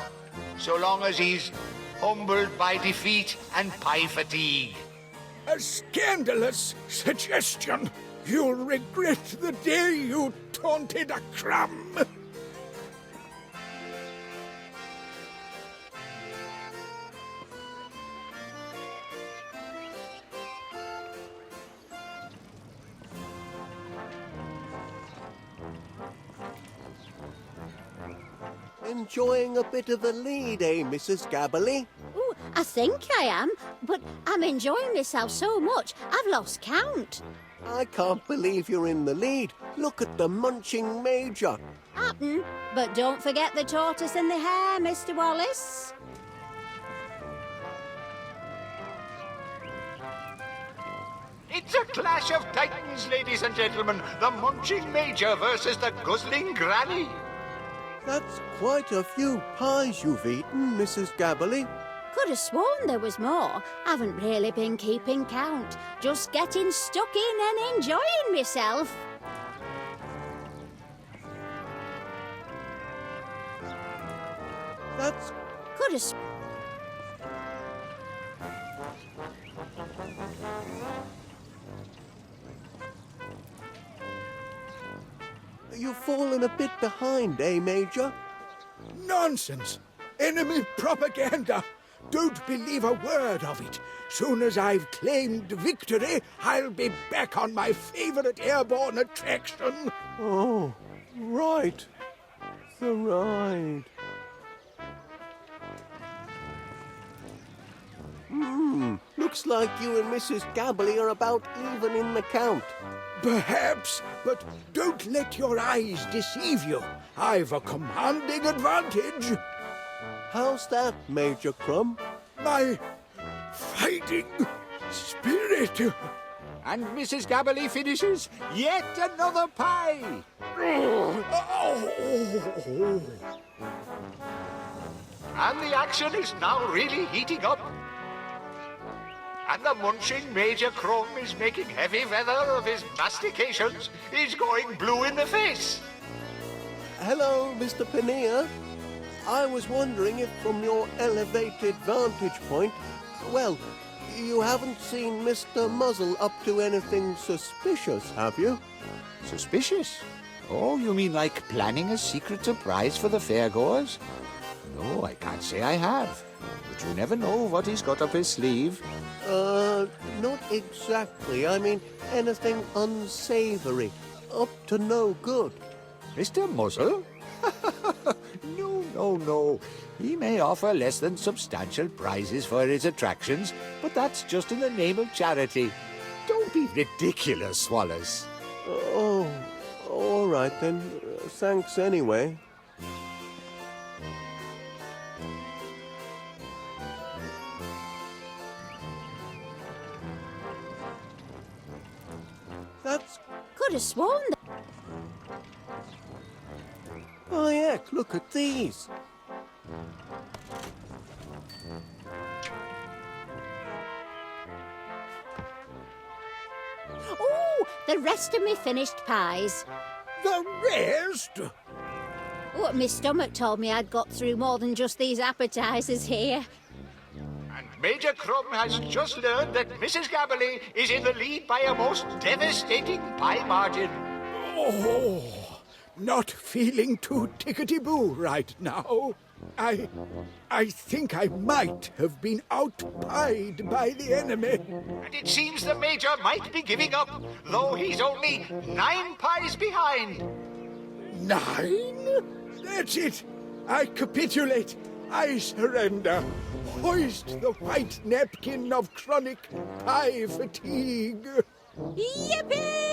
so long as he's humbled by defeat and pie fatigue. A scandalous suggestion. You'll regret the day you taunted a crumb. Enjoying a bit of a lead, eh, Mrs. Gabbly? Ooh, I think I am, but I'm enjoying myself so much, I've lost count. I can't believe you're in the lead. Look at the munching Major. Happen, but don't forget the tortoise and the hare, Mr. Wallace. It's a clash of titans, ladies and gentlemen. The munching Major versus the guzzling Granny. That's quite a few pies you've eaten, Mrs. Gabbly. Could have sworn there was more. Haven't really been keeping count. Just getting stuck in and enjoying myself. That's... Could have... You've fallen a bit behind, eh, Major? Nonsense. Enemy propaganda. Don't believe a word of it. Soon as I've claimed victory, I'll be back on my favourite airborne attraction. Oh, right. The ride. Looks like you and Mrs. Gabbly are about even in the count. Perhaps, but don't let your eyes deceive you. I've a commanding advantage. How's that, Major Crumb? My fighting spirit. And Mrs. Gabberly finishes yet another pie. And the action is now really heating up. And the munching Major Crumb is making heavy weather of his mastications. He's going blue in the face. Hello, Mr. Panea. I was wondering if from your elevated vantage point, well, you haven't seen Mr. Muzzle up to anything suspicious, have you? Suspicious? Oh, you mean like planning a secret surprise for the fairgoers? No, I can't say I have. But you never know what he's got up his sleeve. Not exactly. I mean, anything unsavory, up to no good. Mr. Muzzle? No. He may offer less than substantial prizes for his attractions, but that's just in the name of charity. Don't be ridiculous, Wallace. Oh, all right then. Thanks anyway. That's... Could have sworn that... Oh, heck, look at these. Oh, the rest of me finished pies. The rest? Oh, my stomach told me I'd got through more than just these appetizers here. And Major Crumb has just learned that Mrs. Gabberly is in the lead by a most devastating pie margin. Oh, not feeling too tickety-boo right now. I think I might have been outpied by the enemy. And it seems the Major might be giving up, though he's only 9 pies behind. 9? That's it. I capitulate. I surrender. Hoist the white napkin of chronic pie fatigue. Yippee!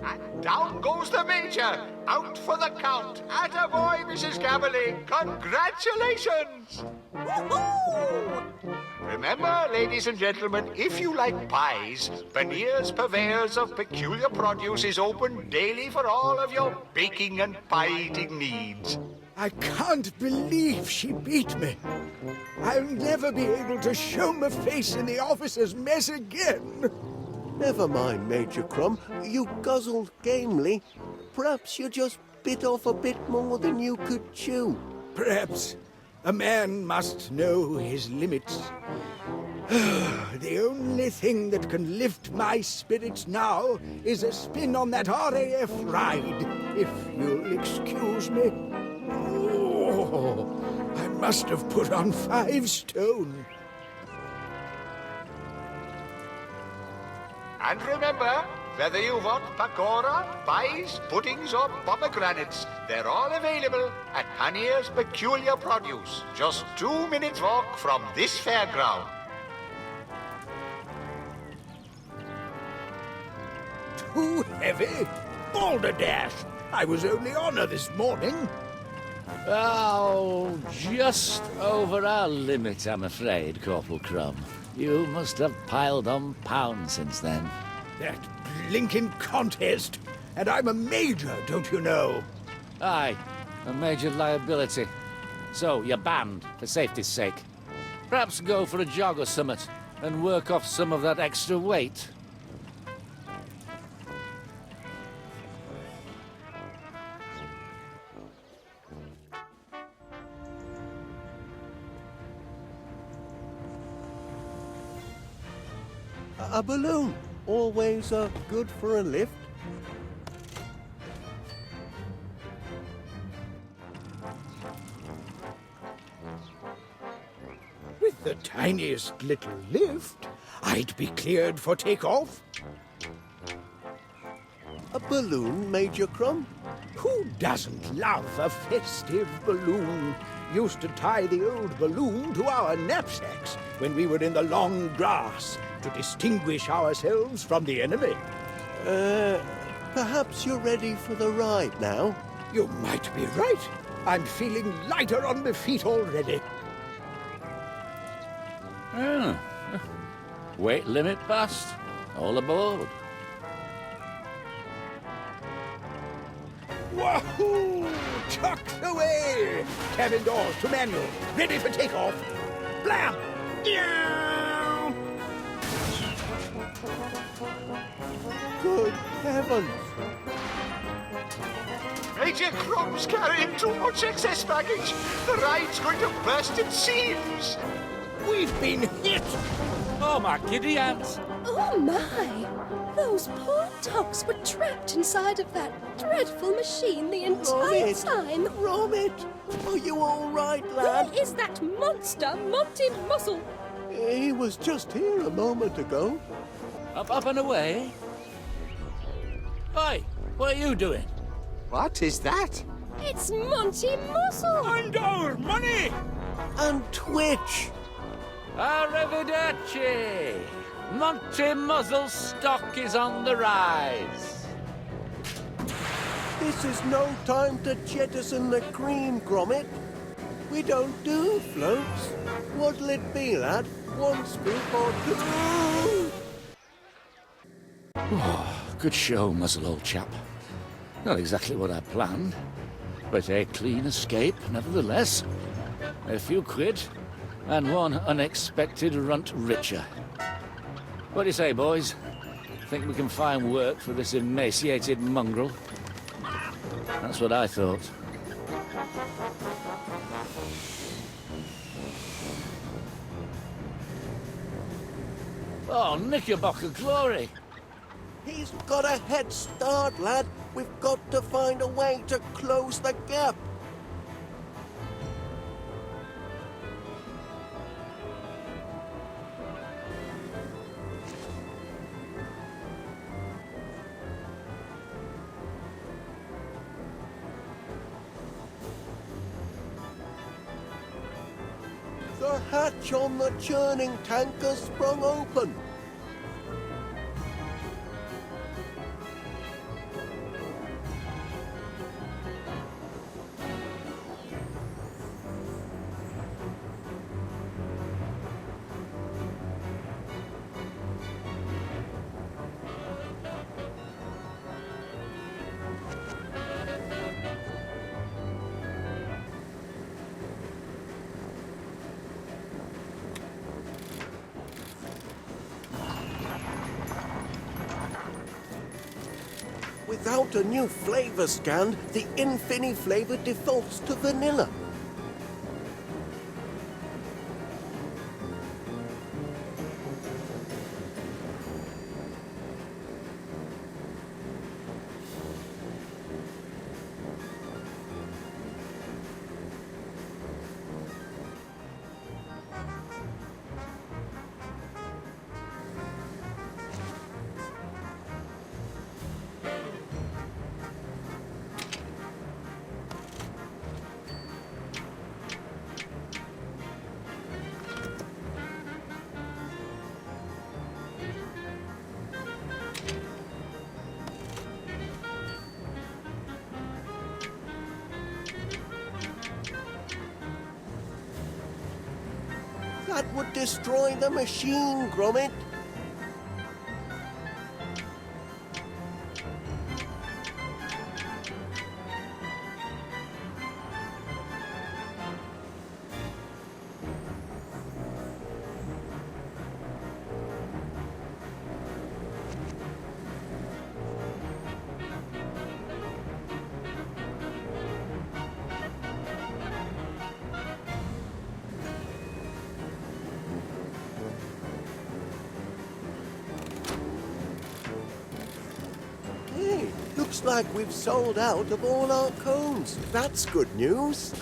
And down goes the Major, out for the count. Attaboy, Mrs. Gabberly. Congratulations! Woohoo! Remember, ladies and gentlemen, if you like pies, Paneer's Purveyors of Peculiar Produce is open daily for all of your baking and pie-eating needs. I can't believe she beat me. I'll never be able to show my face in the officer's mess again. Never mind, Major Crumb. You guzzled gamely. Perhaps you just bit off a bit more than you could chew. Perhaps a man must know his limits. The only thing that can lift my spirits now is a spin on that RAF ride, if you'll excuse me. Oh, I must have put on 5 stone. And remember, whether you want pakora, pies, puddings, or pomegranates, they're all available at Paneer's Peculiar Produce, just 2 minutes walk from this fairground. Too heavy? Balderdash! I was only on her this morning. Oh, just over our limit, I'm afraid, Corporal Crumb. You must have piled on pounds since then. That blinking contest. And I'm a major, don't you know? Aye, a major liability. So, you're banned, for safety's sake. Perhaps go for a jog or summit, and work off some of that extra weight. A balloon. Always good for a lift. With the tiniest little lift, I'd be cleared for takeoff. A balloon, Major Crumb? Who doesn't love a festive balloon? Used to tie the old balloon to our knapsacks when we were in the long grass to distinguish ourselves from the enemy. Perhaps you're ready for the ride now? You might be right. I'm feeling lighter on my feet already. Oh. Weight limit passed. All aboard. Wahoo! Tucked away! Cabin doors to manual. Ready for takeoff. Blam! Meow! Good heavens! Major Crum's carrying too much excess baggage. The ride's going to burst at seams. We've been hit! Oh, my giddy ants. Oh my! Those poor dogs were trapped inside of that dreadful machine the entire Gromit! time. Gromit! Are you all right, lad? Where is that monster, Monty Muzzle? He was just here a moment ago. Up and away. Hey, what are you doing? What is that? It's Monty Muzzle! And our money! And Twitch! Arrivederci! Monty Muzzle's stock is on the rise. This is no time to jettison the cream, Gromit. We don't do floats. What'll it be, lad? 1 scoop or 2? Good show, Muzzle, old chap. Not exactly what I planned, but a clean escape, nevertheless. A few quid, and one unexpected runt richer. What do you say, boys? Think we can find work for this emaciated mongrel? That's what I thought. Oh, Knickerbocker glory! He's got a head start, lad. We've got to find a way to close the gap. The hatch on the churning tank has sprung open. Without a new flavor scan, the Infini flavor defaults to vanilla. That would destroy the machine, Gromit. Looks like we've sold out of all our cones. That's good news.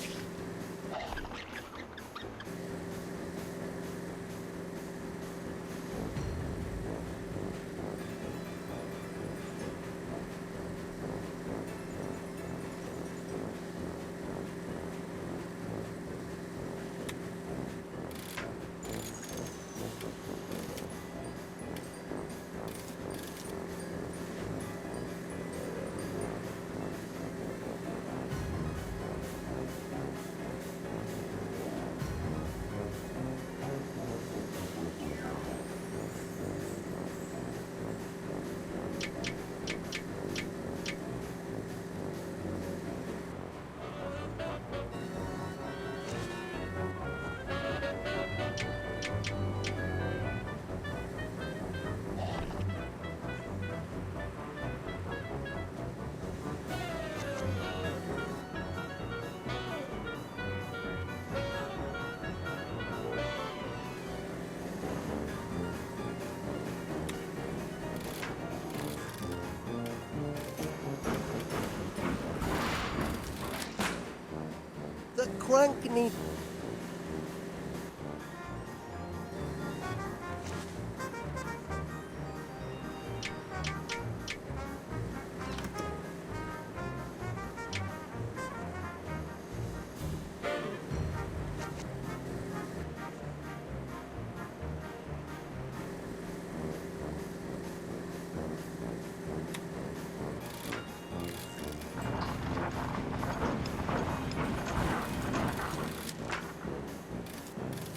crank needs...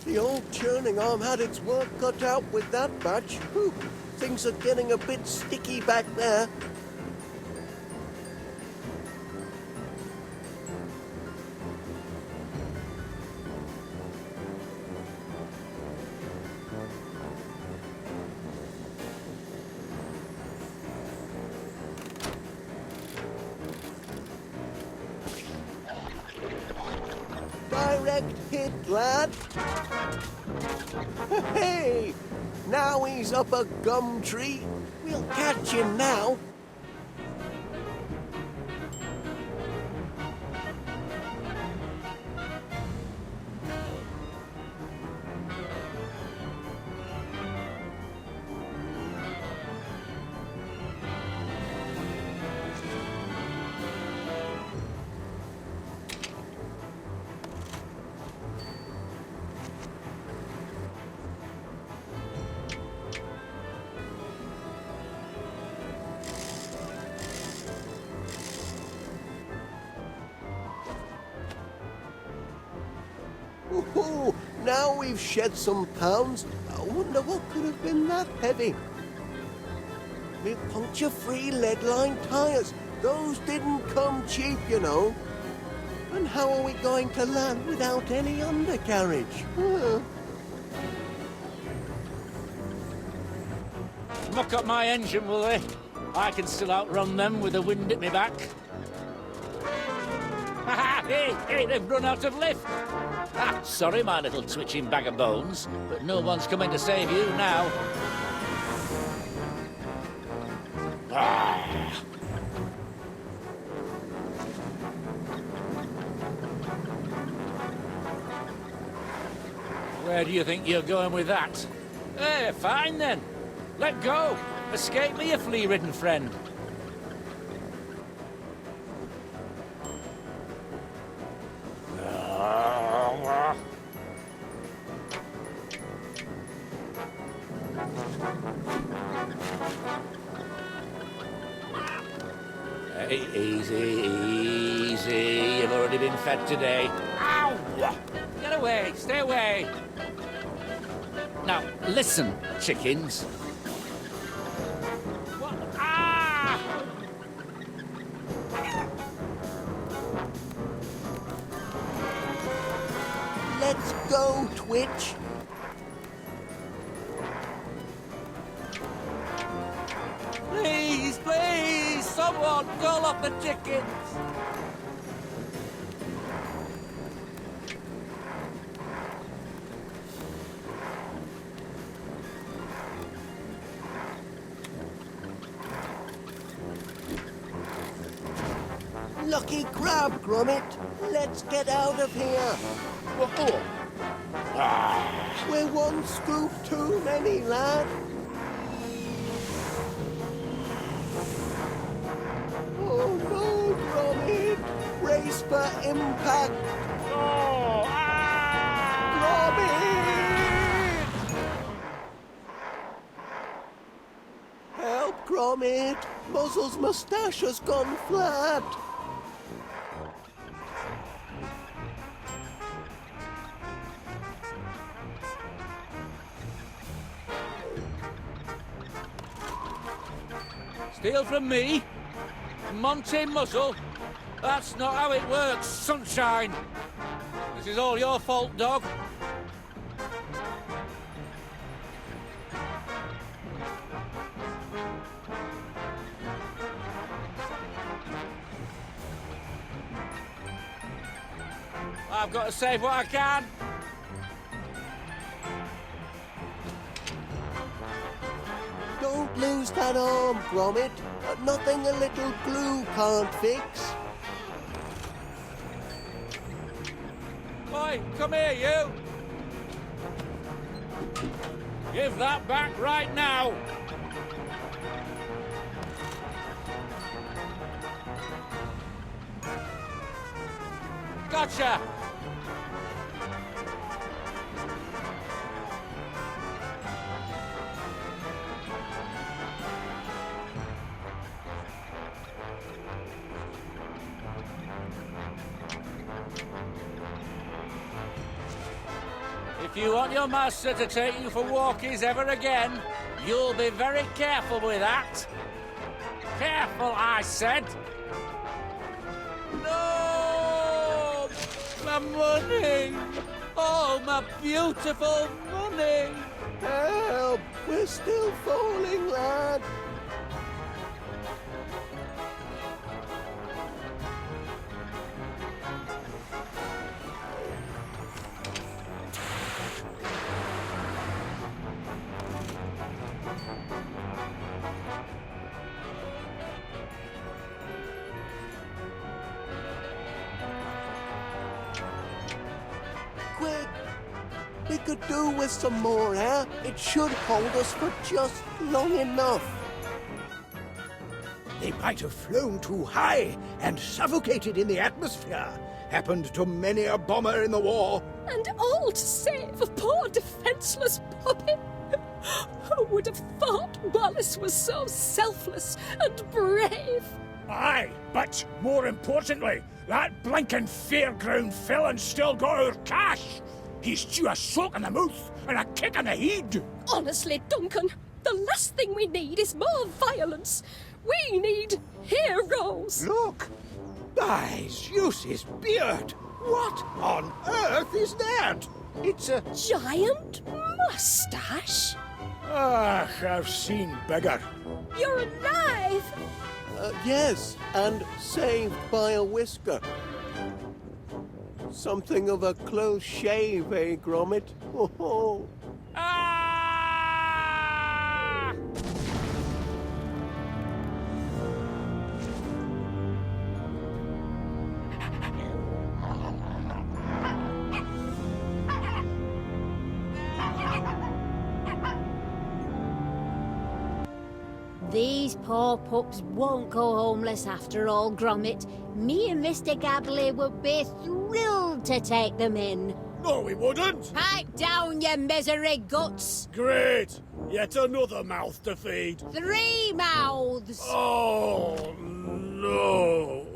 The old churning arm had its work cut out with that batch. Whew, things are getting a bit sticky back there. Direct hit, lad. Hey! Now he's up a gum tree. We'll catch him now. Ooh, now we've shed some pounds. I wonder what could have been that heavy. Me puncture-free lead-lined tyres. Those didn't come cheap, you know. And how are we going to land without any undercarriage? Muck up my engine, will they? I can still outrun them with the wind at me back. Hey, they've run out of lift. Sorry, my little twitching bag of bones, but no one's coming to save you now. Where do you think you're going with that? Eh, fine then. Let go. Escape me, you flea-ridden friend. Hey, easy, easy. You've already been fed today. Ow! Get away, stay away. Now, listen, chickens. What? Ah! Let's go, Twitch. Please, please, someone call up the chickens. Lucky grab, Gromit. Let's get out of here. We're one scoop too many, lad. Oh no, Gromit. Brace for impact. Oh, Gromit! Help, Gromit. Muzzle's moustache has gone flat. Steal from me? Monty Muzzle? That's not how it works, sunshine. This is all your fault, dog. I've got to save what I can. Don't lose that arm, Gromit. Nothing a little glue can't fix. boy. Come here, you. Give that back right now. Gotcha. If you want your master to take you for walkies ever again, you'll be very careful with that. Careful, I said. No! My money! Oh, my beautiful money! Help! We're still falling, lad. Quick! We could do with some more air. It should hold us for just long enough. They might have flown too high and suffocated in the atmosphere. Happened to many a bomber in the war. And all to save a poor defenseless puppy. Who would have thought Wallace was so selfless and brave? Aye, but more importantly, that blinking fairground villain still got our cash. He's due a soak in the mouth and a kick in the head. Honestly, Duncan, the last thing we need is more violence. We need heroes. Look! Guys, use his beard! What on earth is that? It's a... Giant mustache? Ah, I've seen bigger. You're alive! Yes, and saved by a whisker. Something of a close shave, eh, Gromit? Ho ho! Ah! These poor pups won't go homeless after all, Gromit. Me and Mr. Gabley would be thrilled to take them in. No, we wouldn't. Pipe down, you misery guts. Great. Yet another mouth to feed. 3 mouths. Oh, no.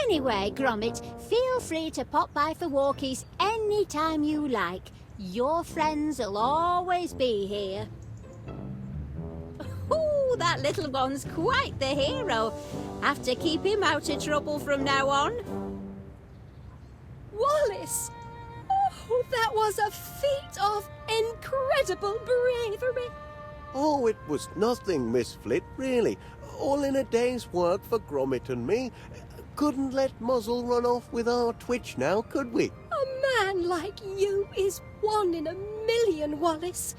Anyway, Gromit, feel free to pop by for walkies any time you like. Your friends will always be here. Ooh, that little one's quite the hero. Have to keep him out of trouble from now on. Wallace! Oh, that was a feat of incredible bravery. Oh, it was nothing, Miss Flit, really. All in a day's work for Gromit and me. Couldn't let Muzzle run off with our twitch now, could we? A man like you is 1 in a million, Wallace.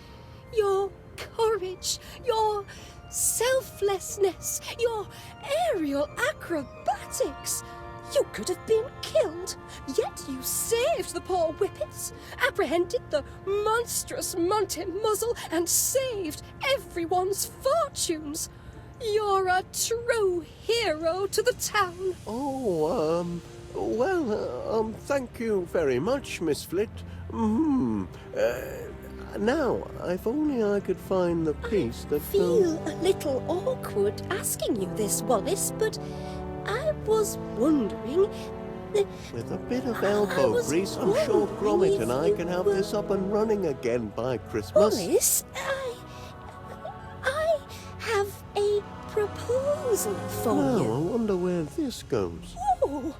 Your courage, your selflessness, your aerial acrobatics. You could have been killed, yet you saved the poor whippets, apprehended the monstrous Monty Muzzle, and saved everyone's fortunes. You're a true hero to the town. Oh, well, thank you very much, Miss Flit. Now, if only I could find the piece that... I feel a little awkward asking you this, Wallace, but I was wondering... With a bit of elbow grease, I'm sure Gromit and I can have this up and running again by Christmas. Wallace, I have a proposal for you. Now, I wonder where this goes. Oh,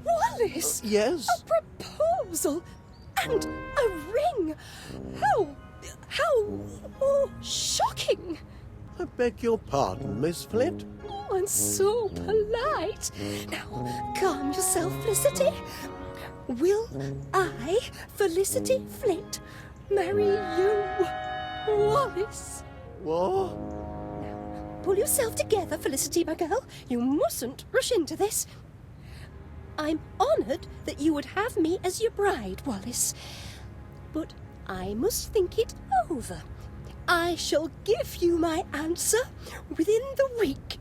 Wallace! Yes? A proposal and a ring! How shocking! I beg your pardon, Miss Flit. Oh, and so polite. Now, calm yourself, Felicity. Will I, Felicity Flit, marry you, Wallace? What? Now, pull yourself together, Felicity, my girl. You mustn't rush into this. I'm honoured that you would have me as your bride, Wallace. But I must think it over. I shall give you my answer within the week.